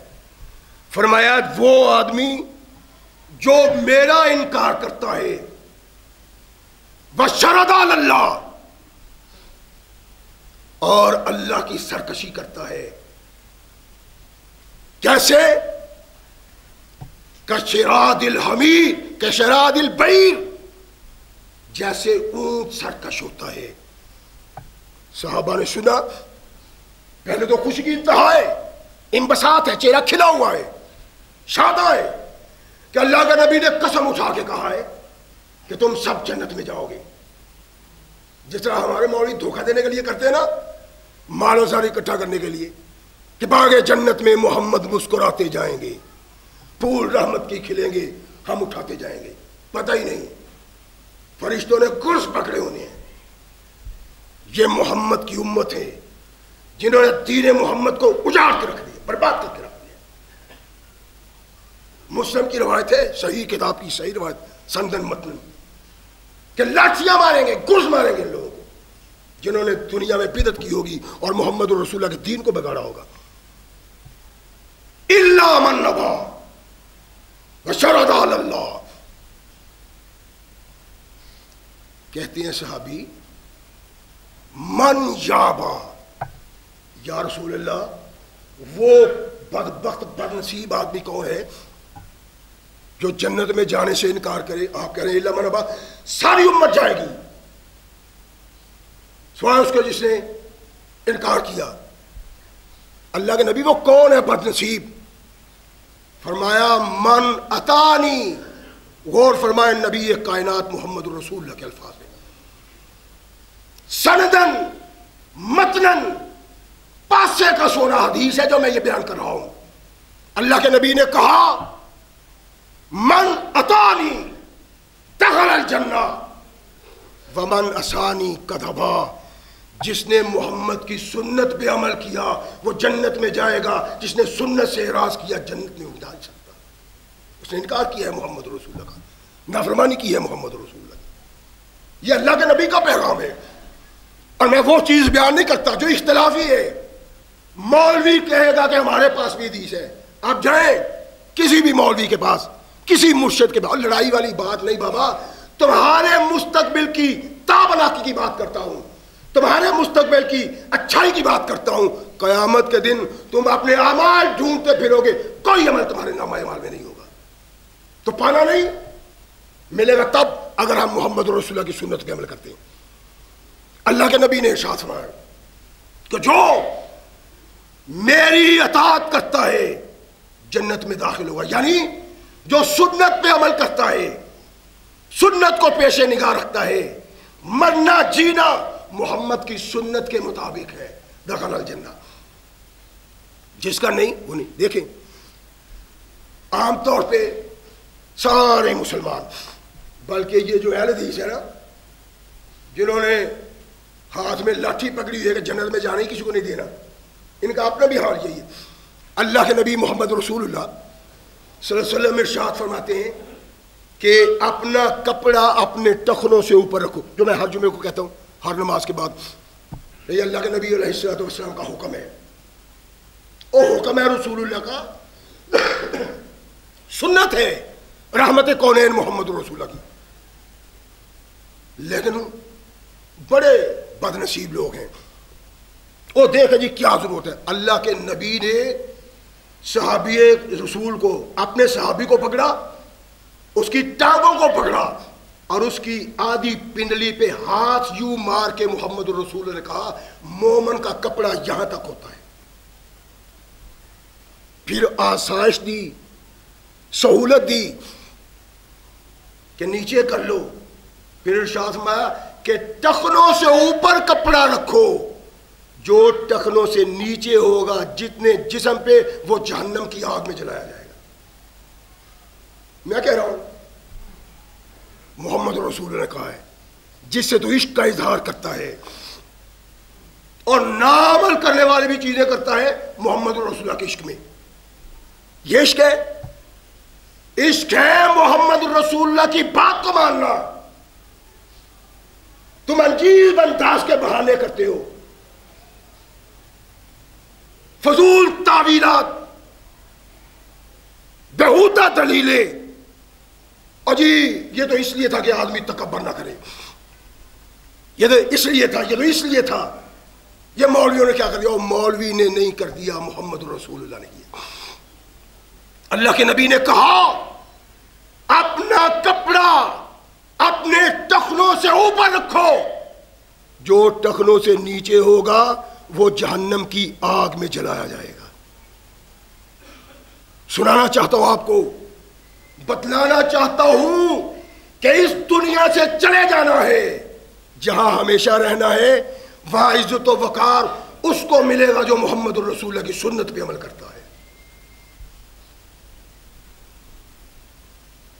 فرمایا وہ آدمی جو میرا انکار کرتا ہے وشرد علی اللہ، اور اللہ کی سرکشی کرتا ہے، کیسے؟ کشراد الحمیر، کشراد البعیر، جیسے اونٹ سرکش ہوتا ہے۔ صحابہ نے سنا، پہلے تو خوشی کی انتہا ہے، انبساط ہے، چہرہ کھلا ہوا ہے، شاداں ہے کہ اللہ کے نبی نے قسم اٹھا کے کہا ہے کہ تم سب جنت میں جاؤ گے۔ جس طرح ہمارے مولوی دھوکہ دینے کے لیے کرتے ہیں نا، مال و زر اکٹھا کرنے کے لیے، کہ باغ جنت میں محمد مسکراتے جائیں گے، پھول رحمت کی کھلیں گے، ہم اٹھاتے جائیں گے، پتہ ہی نہیں فرشتوں نے گرز پکڑے ہونے ہیں۔ یہ محمد کی امت ہے جنہوں نے دین محمد کو اجاڑ کے رکھ دیا، برباد کر کے رکھ دیا۔ مسلم کی روایت ہے، صحیح کتاب کی صحیح روایت سندن متن، کہ لاٹھیاں ماریں گے، گرز ماریں گے ان لوگوں کو جنہوں نے دنیا میں بدعت کی ہوگی اور محمد رسول اللہ کے دین کو بگاڑا ہوگا۔ الا من ابا وشرد علی اللہ، کہتے ہیں صحابی من یابا، یا رسول اللہ وہ بدبخت بدنصیب آدمی کون ہے جو جنت میں جانے سے انکار کرے، آپ کہہ رہے ہیں اللہ من ابا، ساری امت جائے گی سوائے اس کو جس نے انکار کیا۔ اللہ کے نبی وہ کون ہے بد نصیب؟ فرمایا من اتانی، غور فرمائے نبی کائنات محمد رسول اللہ کے الفاظ میں، سندن متنن، پاسے کا سونا حدیث ہے جو میں یہ بیان کر رہا ہوں۔ اللہ کے نبی نے کہا من اتانی دخل الجنہ ومن عصانی کذبا، جس نے محمد کی سنت پہ عمل کیا وہ جنت میں جائے گا، جس نے سنت سے اعراض کیا جنت میں نہیں جا سکتا۔ اس نے انکار کیا ہے محمد رسول اللہ کا، نافرمانی کی ہے محمد رسول اللہ کی۔ یہ اللہ کے نبی کا پیغام ہے، اور میں وہ چیز بیان نہیں کرتا جو اختلافی ہے۔ مولوی کہے گا کہ ہمارے پاس بھی حدیث ہے، آپ جائیں کسی بھی مولوی کے پاس، کسی مرشد کے پاس، لڑائی والی بات نہیں بابا، تمہارے مستقبل کی تابناکی کی بات کرتا ہوں، تمہارے مستقبل کی اچھائی کی بات کرتا ہوں۔ قیامت کے دن تم اپنے اعمال ڈھونڈتے پھرو گے، کوئی عمل تمہارے نامہ اعمال میں نہیں ہوگا، تو پانا نہیں ملے گا تب اگر ہم محمد رسول اللہ کی سنت پہ عمل کرتے ہیں۔ اللہ کے نبی نے ارشاد فرمایا کہ جو میری اطاعت کرتا ہے جنت میں داخل ہوگا، یعنی جو سنت پہ عمل کرتا ہے، سنت کو پیش نگاہ رکھتا ہے، مرنا جینا محمد کی سنت کے مطابق ہے، دخل الجنہ۔ جس کا نہیں وہ نہیں۔ دیکھیں عام طور پہ سارے مسلمان، بلکہ یہ جو اہل حدیث ہے نا، جنہوں نے ہاتھ میں لاٹھی پکڑی ہوئی ہے کہ جنت میں جانے کسی کو نہیں دینا، ان کا اپنا بھی حال یہی ہے۔ اللہ کے نبی محمد رسول اللہ صلی اللہ علیہ وسلم ارشاد فرماتے ہیں کہ اپنا کپڑا اپنے ٹخنوں سے اوپر رکھو، جو میں ہر جمعے کو کہتا ہوں ہر نماز کے بعد۔ یہ اللہ کے نبی علیہ السلام کا حکم ہے، وہ حکم ہے رسول اللہ کا، سنت ہے، رحمت کونین محمد رسول اللہ کی۔ لیکن بڑے بد نصیب لوگ ہیں، وہ دیکھیں جی کیا ضرورت ہے۔ اللہ کے نبی نے صحابی رسول کو، اپنے صحابی کو پکڑا، اس کی ٹانگوں کو پکڑا اور اس کی آدھی پنڈلی پہ ہاتھ یوں مار کے محمد رسول نے کہا مومن کا کپڑا یہاں تک ہوتا ہے۔ پھر آسائش دی، سہولت دی کہ نیچے کر لو، پھر ارشاد فرمایا کہ ٹخنوں سے اوپر کپڑا رکھو، جو ٹخنوں سے نیچے ہوگا جتنے جسم پہ وہ جہنم کی آگ میں جلایا جائے گا۔ میں کہہ رہا ہوں محمد رسول اللہ نے کہا ہے، جس سے تو عشق کا اظہار کرتا ہے اور ناعمل کرنے والے بھی چیزیں کرتا ہے محمد رسول اللہ کے عشق میں۔ یہ عشق ہے، عشق ہے محمد رسول اللہ کی بات کو ماننا۔ تم عجیب انداز کے بہانے کرتے ہو، فضول تعویلات، بیہودہ دلیلیں، اور جی یہ تو اس لیے تھا کہ آدمی تکبر نہ کرے، یہ تو اس لیے تھا، یہ تو اس لیے تھا، یہ مولویوں نے کیا کر دیا؟ وہ مولوی نے نہیں کر دیا، محمد رسول اللہ نے کیا۔ اللہ کے نبی نے کہا اپنا کپڑا اپنے ٹخنوں سے اوپر رکھو، جو ٹخنوں سے نیچے ہوگا وہ جہنم کی آگ میں جلایا جائے گا۔ سنانا چاہتا ہوں آپ کو، بتلانا چاہتا ہوں کہ اس دنیا سے چلے جانا ہے، جہاں ہمیشہ رہنا ہے وہاں عزت و وقار اس کو ملے گا جو محمد الرسول اللہ کی سنت پہ عمل کرتا ہے۔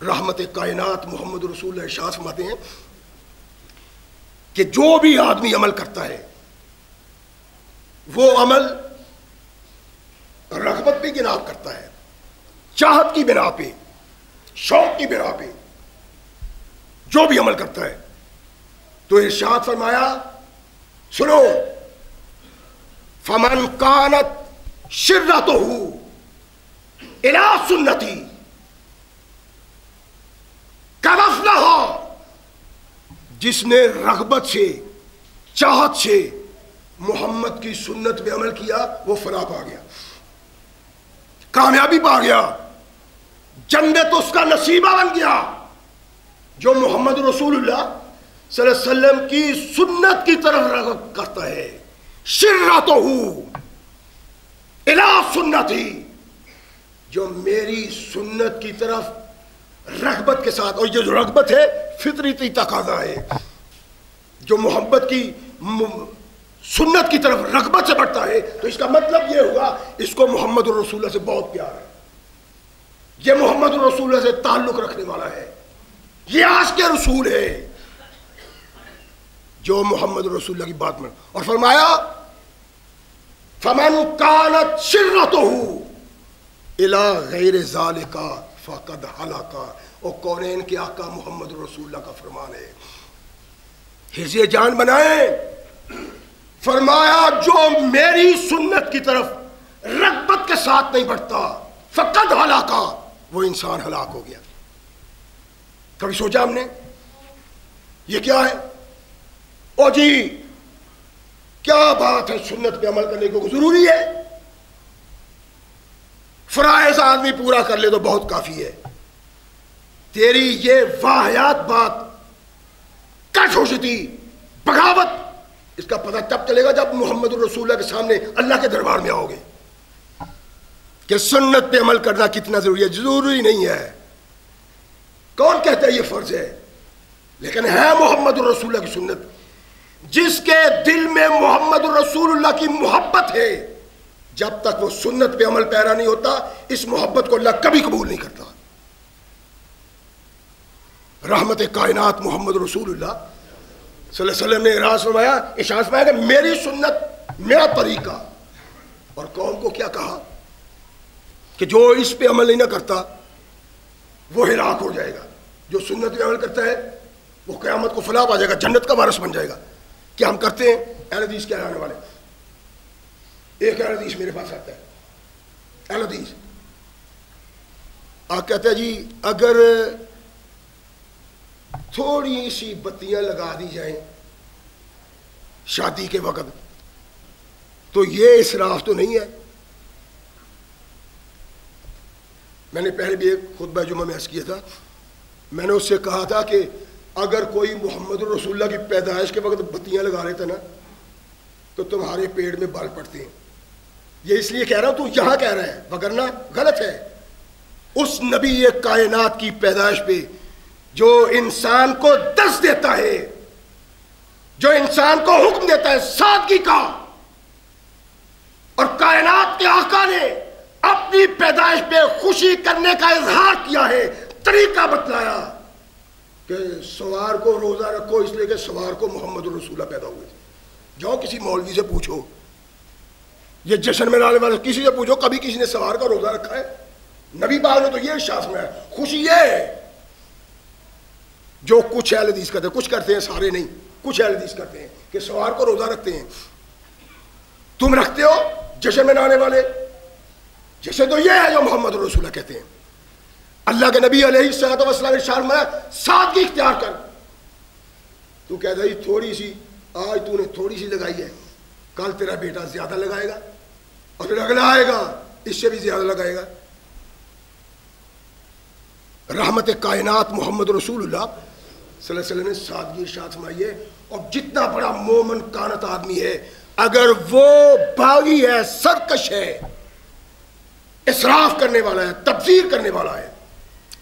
رحمت کائنات محمد رسول اللہ ارشاد فرماتے ہیں کہ جو بھی آدمی عمل کرتا ہے وہ عمل رغبت کی بنا کرتا ہے، چاہت کی بنا پہ، شوق کی بنا پہ جو بھی عمل کرتا ہے، تو ارشاد فرمایا سنو، فمن کانت شرتہ الی سنتی کفلھا، جس نے رغبت سے، چاہت سے محمد کی سنت پہ عمل کیا وہ فلاح پا گیا، کامیابی پا گیا، جنت اس کا نصیبہ بن گیا جو محمد رسول اللہ صلی اللہ علیہ وسلم کی سنت کی طرف رغبت کرتا ہے. شراتہ الی سنتی، جو میری سنت کی طرف رغبت کے ساتھ، اور یہ جو رغبت ہے فطری تقاضا ہے، جو محبت کی سنت کی طرف رغبت سے بڑھتا ہے تو اس کا مطلب یہ ہوا اس کو محمد رسول اللہ سے بہت پیار ہے، یہ محمد رسول اللہ سے تعلق رکھنے والا ہے، یہ عاشق رسول ہے جو محمد رسول اللہ کی بات میں. اور فرمایا فمن کانت شرتہ الی غیر ذالک فقد ہلک، اور کونین کے آقا محمد رسول اللہ کا فرمان ہے، حرز جان بنائیں. فرمایا جو میری سنت کی طرف رغبت کے ساتھ نہیں بڑھتا فقد ہلاک، وہ انسان ہلاک ہو گیا. کبھی سوچا ہم نے یہ کیا ہے؟ او جی کیا بات ہے، سنت پہ عمل کرنے کو ضروری ہے، فرائض آدمی پورا کر لے تو بہت کافی ہے. تیری یہ واہیات بات کٹ ہو سکتی بغاوت، اس کا پتہ تب چلے گا جب محمد رسول اللہ کے سامنے اللہ کے دربار میں آؤ گے کہ سنت پہ عمل کرنا کتنا ضروری ہے. ضروری نہیں ہے، کون کہتا ہے یہ فرض ہے، لیکن ہے محمد رسول اللہ کی سنت. جس کے دل میں محمد رسول اللہ کی محبت ہے، جب تک وہ سنت پہ عمل پیرا نہیں ہوتا اس محبت کو اللہ کبھی قبول نہیں کرتا. رحمت کائنات محمد رسول اللہ صلی اللہ علیہ وسلم نے ارشاد فرمایا کہ میری سنت میرا طریقہ، اور قوم کو کیا کہا کہ جو اس پہ عمل نہیں نہ کرتا وہ ہلاک ہو جائے گا، جو سنت پہ عمل کرتا ہے وہ قیامت کو فلاح پا جائے گا، جنت کا وارث بن جائے گا. کیا ہم کرتے ہیں؟ اہل حدیث کیا رہنے والے، ایک اہل حدیث میرے پاس آتا ہے، اہل حدیث کہتا ہے جی اگر تھوڑی سی بتیاں لگا دی جائیں شادی کے وقت تو یہ اسراف تو نہیں ہے. میں نے پہلے بھی ایک خطبہ جمعہ میں عرض کیا تھا، میں نے اس سے کہا تھا کہ اگر کوئی محمد رسول اللہ کی پیدائش کے وقت بتیاں لگا رہے تھے نا تو تمہارے پیڑ میں بال پڑتے ہیں. یہ اس لیے کہہ رہا ہوں تو یہاں کہہ رہا ہے، وگرنہ غلط ہے. اس نبی کائنات کی پیدائش پہ جو انسان کو دس دیتا ہے، جو انسان کو حکم دیتا ہے سادگی کا، اور کائنات کے آقا نے اپنی پیدائش پہ خوشی کرنے کا اظہار کیا ہے، طریقہ بتلایا کہ سوار کو روزہ رکھو اس لیے کہ سوار کو محمد رسول اللہ پیدا ہوئے تھے. جاؤ کسی مولوی سے پوچھو، یہ جشن میں لانے والے کسی سے پوچھو کبھی کسی نے سوار کا روزہ رکھا ہے؟ نبی پاک نے تو یہ ارشاد میں ہے. خوشی یہ ہے جو کچھ اہل حدیث کرتے ہیں، کچھ کرتے ہیں سارے نہیں، کچھ اہل حدیث کرتے ہیں کہ سوار کو روزہ رکھتے ہیں. تم رکھتے ہو جشن میں لانے والے؟ جیسے تو یہ ہے جو محمد رسول اللہ کہتے ہیں. اللہ کے نبی علیہ الصلوۃ والسلام نے ارشاد میں سادگی اختیار کر. تو کہتا ہے تھوڑی سی، آج تو نے تھوڑی سی لگائی ہے، کل تیرا بیٹا زیادہ لگائے گا اور پھر اگلا آئے گا اس سے بھی زیادہ لگائے گا. رحمت کائنات محمد رسول اللہ صلی اللہ علیہ وسلم نے سادگی ارشاد فرمائی ہے. اور جتنا بڑا مومن کانت آدمی ہے اگر وہ باغی ہے، سرکش ہے، اسراف کرنے والا ہے، تبذیر کرنے والا ہے،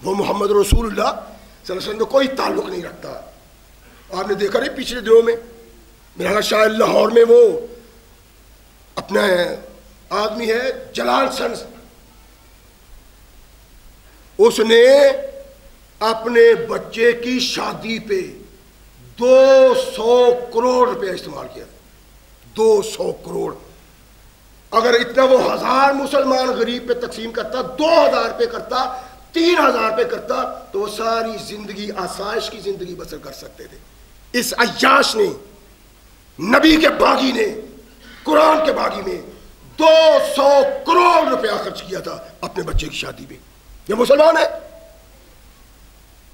وہ محمد رسول اللہ صلی اللہ علیہ وسلم کو کوئی تعلق نہیں رکھتا. آپ نے دیکھا نہیں پچھلے دنوں میں میرا شاید لاہور میں وہ اپنا آدمی ہے جلال سنس، اس نے اپنے بچے کی شادی پہ 200 کروڑ روپے استعمال کیا. 200 کروڑ. اگر اتنا وہ 1000 مسلمان غریب پہ تقسیم کرتا، 2000 پہ کرتا، 3000 پہ کرتا تو وہ ساری زندگی آسائش کی زندگی بسر کر سکتے تھے. اس عیاش نے، نبی کے باغی نے، قرآن کے باغی میں 200 کروڑ روپیہ خرچ کیا تھا اپنے بچے کی شادی پہ. یہ مسلمان ہے.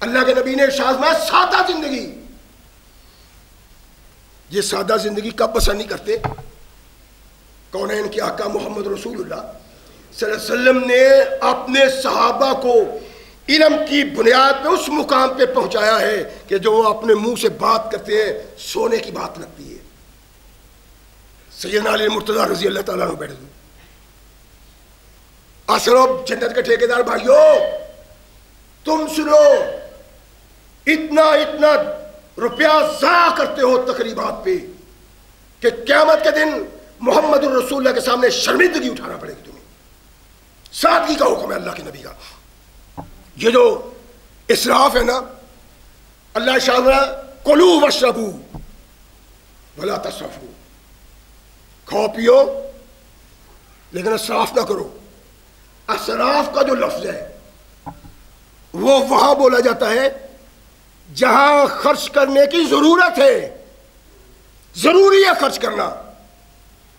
اللہ کے نبی نے ارشاد میں سادہ زندگی. یہ سادہ زندگی کب بسر نہیں کرتے؟ کونین کے آقا محمد رسول اللہ صلی اللہ علیہ وسلم نے اپنے صحابہ کو علم کی بنیاد پہ اس مقام پہ پہنچایا ہے کہ جو وہ اپنے منہ سے بات کرتے ہیں سونے کی بات لگتی ہے. سیدنا علی مرتضیٰ رضی اللہ تعالیٰ عنہ بیٹھے. اصلو جنت کے ٹھیکیدار بھائیو تم سنو، اتنا روپیہ ضائع کرتے ہو تقریبات پہ کہ قیامت کے دن محمد الرسول اللہ کے سامنے شرمندگی اٹھانا پڑے گی تمہیں. سادگی کا حکم ہے اللہ کے نبی کا. یہ جو اسراف ہے نا، اللہ شاہ کلو واشربو ولا تسرفو، کھاؤ پیو لیکن اسراف نہ کرو. اسراف کا جو لفظ ہے وہ وہاں بولا جاتا ہے جہاں خرچ کرنے کی ضرورت ہے، ضروری ہے خرچ کرنا،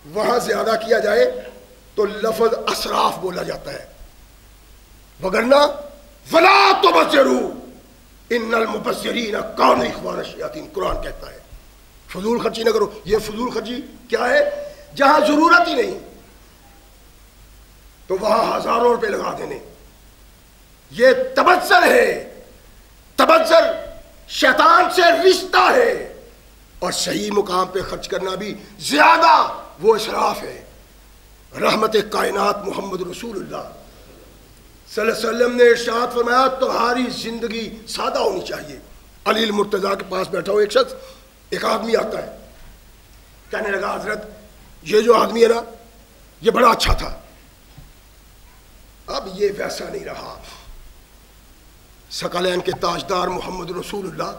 وہاں زیادہ کیا جائے تو لفظ اسراف بولا جاتا ہے. وگرنہ ولا تبذروا ان المبذرین کانوا اخوان الشیاطین، قرآن کہتا ہے فضول خرچی نہ کرو. یہ فضول خرچی کیا ہے؟ جہاں ضرورت ہی نہیں تو وہاں ہزاروں روپے لگا دینے، یہ تبذر ہے. تبذر شیطان سے رشتہ ہے، اور صحیح مقام پہ خرچ کرنا بھی زیادہ وہ اسراف ہے. رحمت کائنات محمد رسول اللہ صلی اللہ علیہ وسلم نے ارشاد فرمایا تمہاری زندگی سادہ ہونی چاہیے. علی المرتضیٰ کے پاس بیٹھا ہو ایک شخص، ایک آدمی آتا ہے، کہنے لگا حضرت یہ جو آدمی ہے نا یہ بڑا اچھا تھا، اب یہ ویسا نہیں رہا. ثقلین کے تاجدار محمد رسول اللہ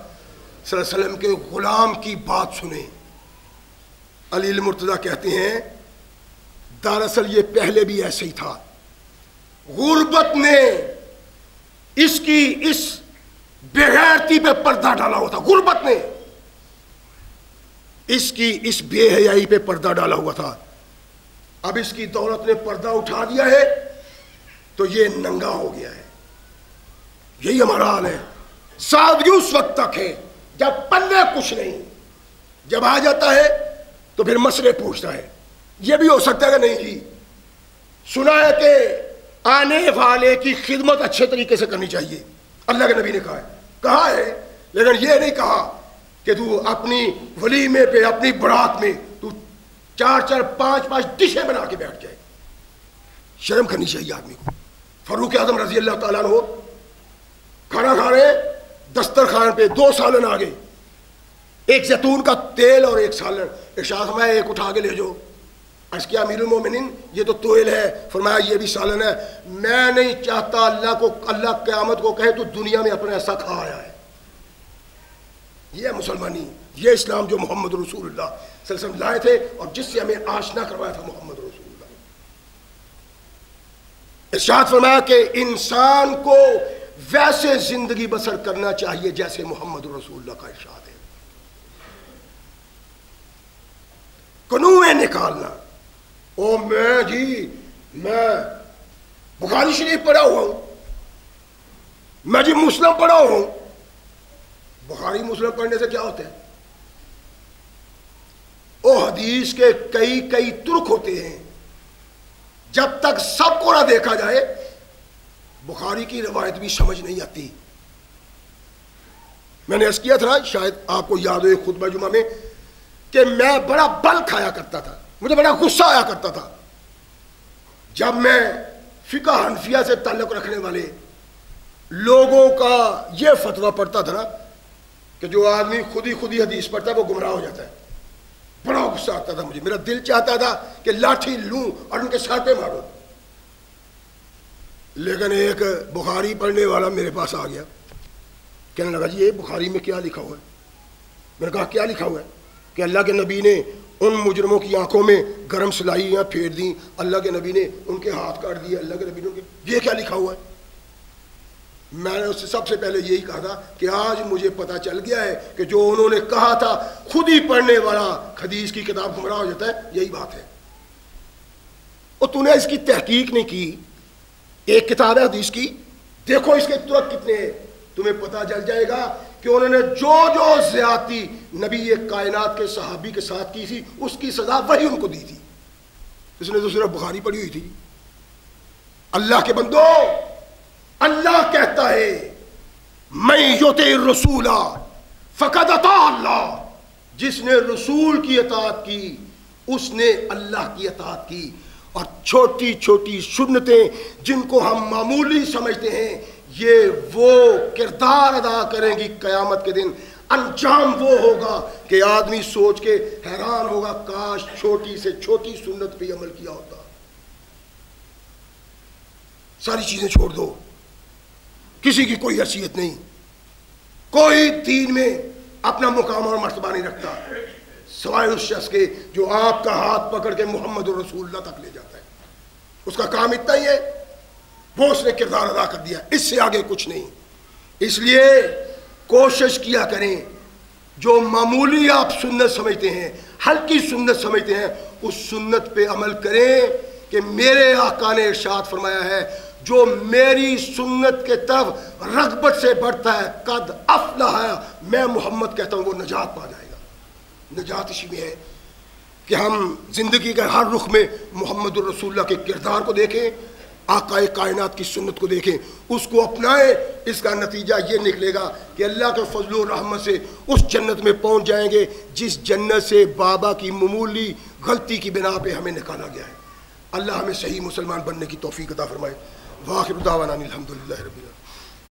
صلی اللہ علیہ وسلم کے غلام کی بات سنیں. علی المرتضیٰ کہتے ہیں دراصل یہ پہلے بھی ایسے ہی تھا، غربت نے اس بے غیرتی پہ پردہ ڈالا ہوا تھا. غربت نے اس بے حیائی پہ پردہ ڈالا ہوا تھا. اب اس کی دولت نے پردہ اٹھا دیا ہے تو یہ ننگا ہو گیا ہے. یہی ہمارا حال ہے. سادگی اس وقت تک ہے جب پلے کچھ نہیں، جب آ جاتا ہے تو پھر مسئلے پوچھتا ہے. یہ بھی ہو سکتا ہے کہ نہیں جی سنا ہے کہ آنے والے کی خدمت اچھے طریقے سے کرنی چاہیے، اللہ کے نبی نے کہا ہے لیکن یہ نہیں کہا کہ تو اپنی ولیمے پہ اپنی برات میں تو 4 5 ڈشیں بنا کے بیٹھ جائے. شرم کرنی چاہیے آدمی کو. فاروق اعظم رضی اللہ تعالیٰ عنہ کھانا کھا رہے، دسترخوان پہ 2 سالن آ گئے، ایک زیتون کا تیل اور ایک سالن. ارشاد فرمایا ایک اٹھا کے لے جاؤ. عرض کیا امیر المومنین یہ تو تویل ہے؟ فرمایا یہ بھی سالن ہے. میں نہیں چاہتا اللہ قیامت کو کہے تو دنیا میں اپنا ایسا کھا آیا ہے. یہ ہے مسلمانی، یہ اسلام جو محمد رسول اللہ صلی اللہ علیہ وسلم لائے تھے اور جس سے ہمیں آشنا کروایا تھا محمد رسول اللہ. ارشاد فرمایا کہ انسان کو ویسے زندگی بسر کرنا چاہیے جیسے محمد رسول اللہ کا ارشاد ہے. کنویں نکالنا، او میں بخاری شریف پڑھا ہوا ہوں، میں جی مسلم پڑھا ہوا ہوں. بخاری مسلم پڑھنے سے کیا ہوتا ہے؟ او حدیث کے کئی ترک ہوتے ہیں. جب تک سب کو نہ دیکھا جائے بخاری کی روایت بھی سمجھ نہیں آتی. میں نے عرض کیا تھا شاید آپ کو یاد ہو خطبہ جمعہ میں کہ میں بڑا بل کھایا کرتا تھا، مجھے بڑا غصہ آیا کرتا تھا جب میں فقہ حنفیہ سے تعلق رکھنے والے لوگوں کا یہ فتویٰ پڑھتا تھا نا کہ جو آدمی خود ہی حدیث پڑھتا ہے وہ گمراہ ہو جاتا ہے. بڑا غصہ آتا تھا مجھے، میرا دل چاہتا تھا کہ لاٹھی لوں اور ان کے سر پہ ماروں. لیکن ایک بخاری پڑھنے والا میرے پاس آ گیا، کہنے لگا جی یہ بخاری میں کیا لکھا ہوا ہے؟ میں نے کہا کیا لکھا ہوا ہے؟ کہ اللہ کے نبی نے ان مجرموں کی آنکھوں میں گرم سلائیاں پھیر دیں، اللہ کے نبی نے ان کے ہاتھ کاٹ دیے، اللہ کے نبی نے یہ کیا لکھا ہوا ہے؟ میں نے اس سے سب سے پہلے یہی کہا تھا کہ آج مجھے پتا چل گیا ہے کہ جو انہوں نے کہا تھا خود ہی پڑھنے والا حدیث کی کتاب گمراہ ہو جاتا ہے، یہی بات ہے. اور تو نے اس کی تحقیق نہیں کی. ایک کتاب ہے حدیث کی، دیکھو اس کے ترک کتنے ہیں، تمہیں پتا چل جائے گا کہ انہوں نے جو زیادتی نبی کائنات کے صحابی کے ساتھ کی تھی اس کی سزا وہی ان کو دی تھی. اس نے تو صرف بخاری پڑھی ہوئی تھی. اللہ کے بندو اللہ کہتا ہے میں یطع الرسول فقد اطاع اللہ، جس نے رسول کی اطاعت کی اس نے اللہ کی اطاعت کی. اور چھوٹی چھوٹی سنتیں جن کو ہم معمولی سمجھتے ہیں یہ وہ کردار ادا کریں گی قیامت کے دن. انجام وہ ہوگا کہ آدمی سوچ کے حیران ہوگا کاش چھوٹی سے چھوٹی سنت پہ عمل کیا ہوتا. ساری چیزیں چھوڑ دو، کسی کی کوئی حیثیت نہیں، کوئی دین میں اپنا مقام اور مرتبہ نہیں رکھتا سوائے اس شخص کے جو آپ کا ہاتھ پکڑ کے محمد رسول اللہ تک لے جاتا ہے. اس کا کام اتنا ہی ہے، وہ اس نے کردار ادا کر دیا، اس سے آگے کچھ نہیں. اس لیے کوشش کیا کریں جو معمولی آپ سنت سمجھتے ہیں، ہلکی سنت سمجھتے ہیں، اس سنت پہ عمل کریں کہ میرے آقا نے ارشاد فرمایا ہے جو میری سنت کے طرف رغبت سے بڑھتا ہے قد افلح ہے، میں محمد کہتا ہوں وہ نجات پا جائے گا. نجات اسی میں ہے کہ ہم زندگی کے ہر رخ میں محمد الرسول اللہ کے کردار کو دیکھیں، آقا کائنات کی سنت کو دیکھیں، اس کو اپنائیں. اس کا نتیجہ یہ نکلے گا کہ اللہ کے فضل و رحمت سے اس جنت میں پہنچ جائیں گے جس جنت سے بابا کی معمولی غلطی کی بنا پہ ہمیں نکالا گیا ہے. اللہ ہمیں صحیح مسلمان بننے کی توفیق عطا فرمائے. وآخر دعوانا الحمدللہ رب العالمین.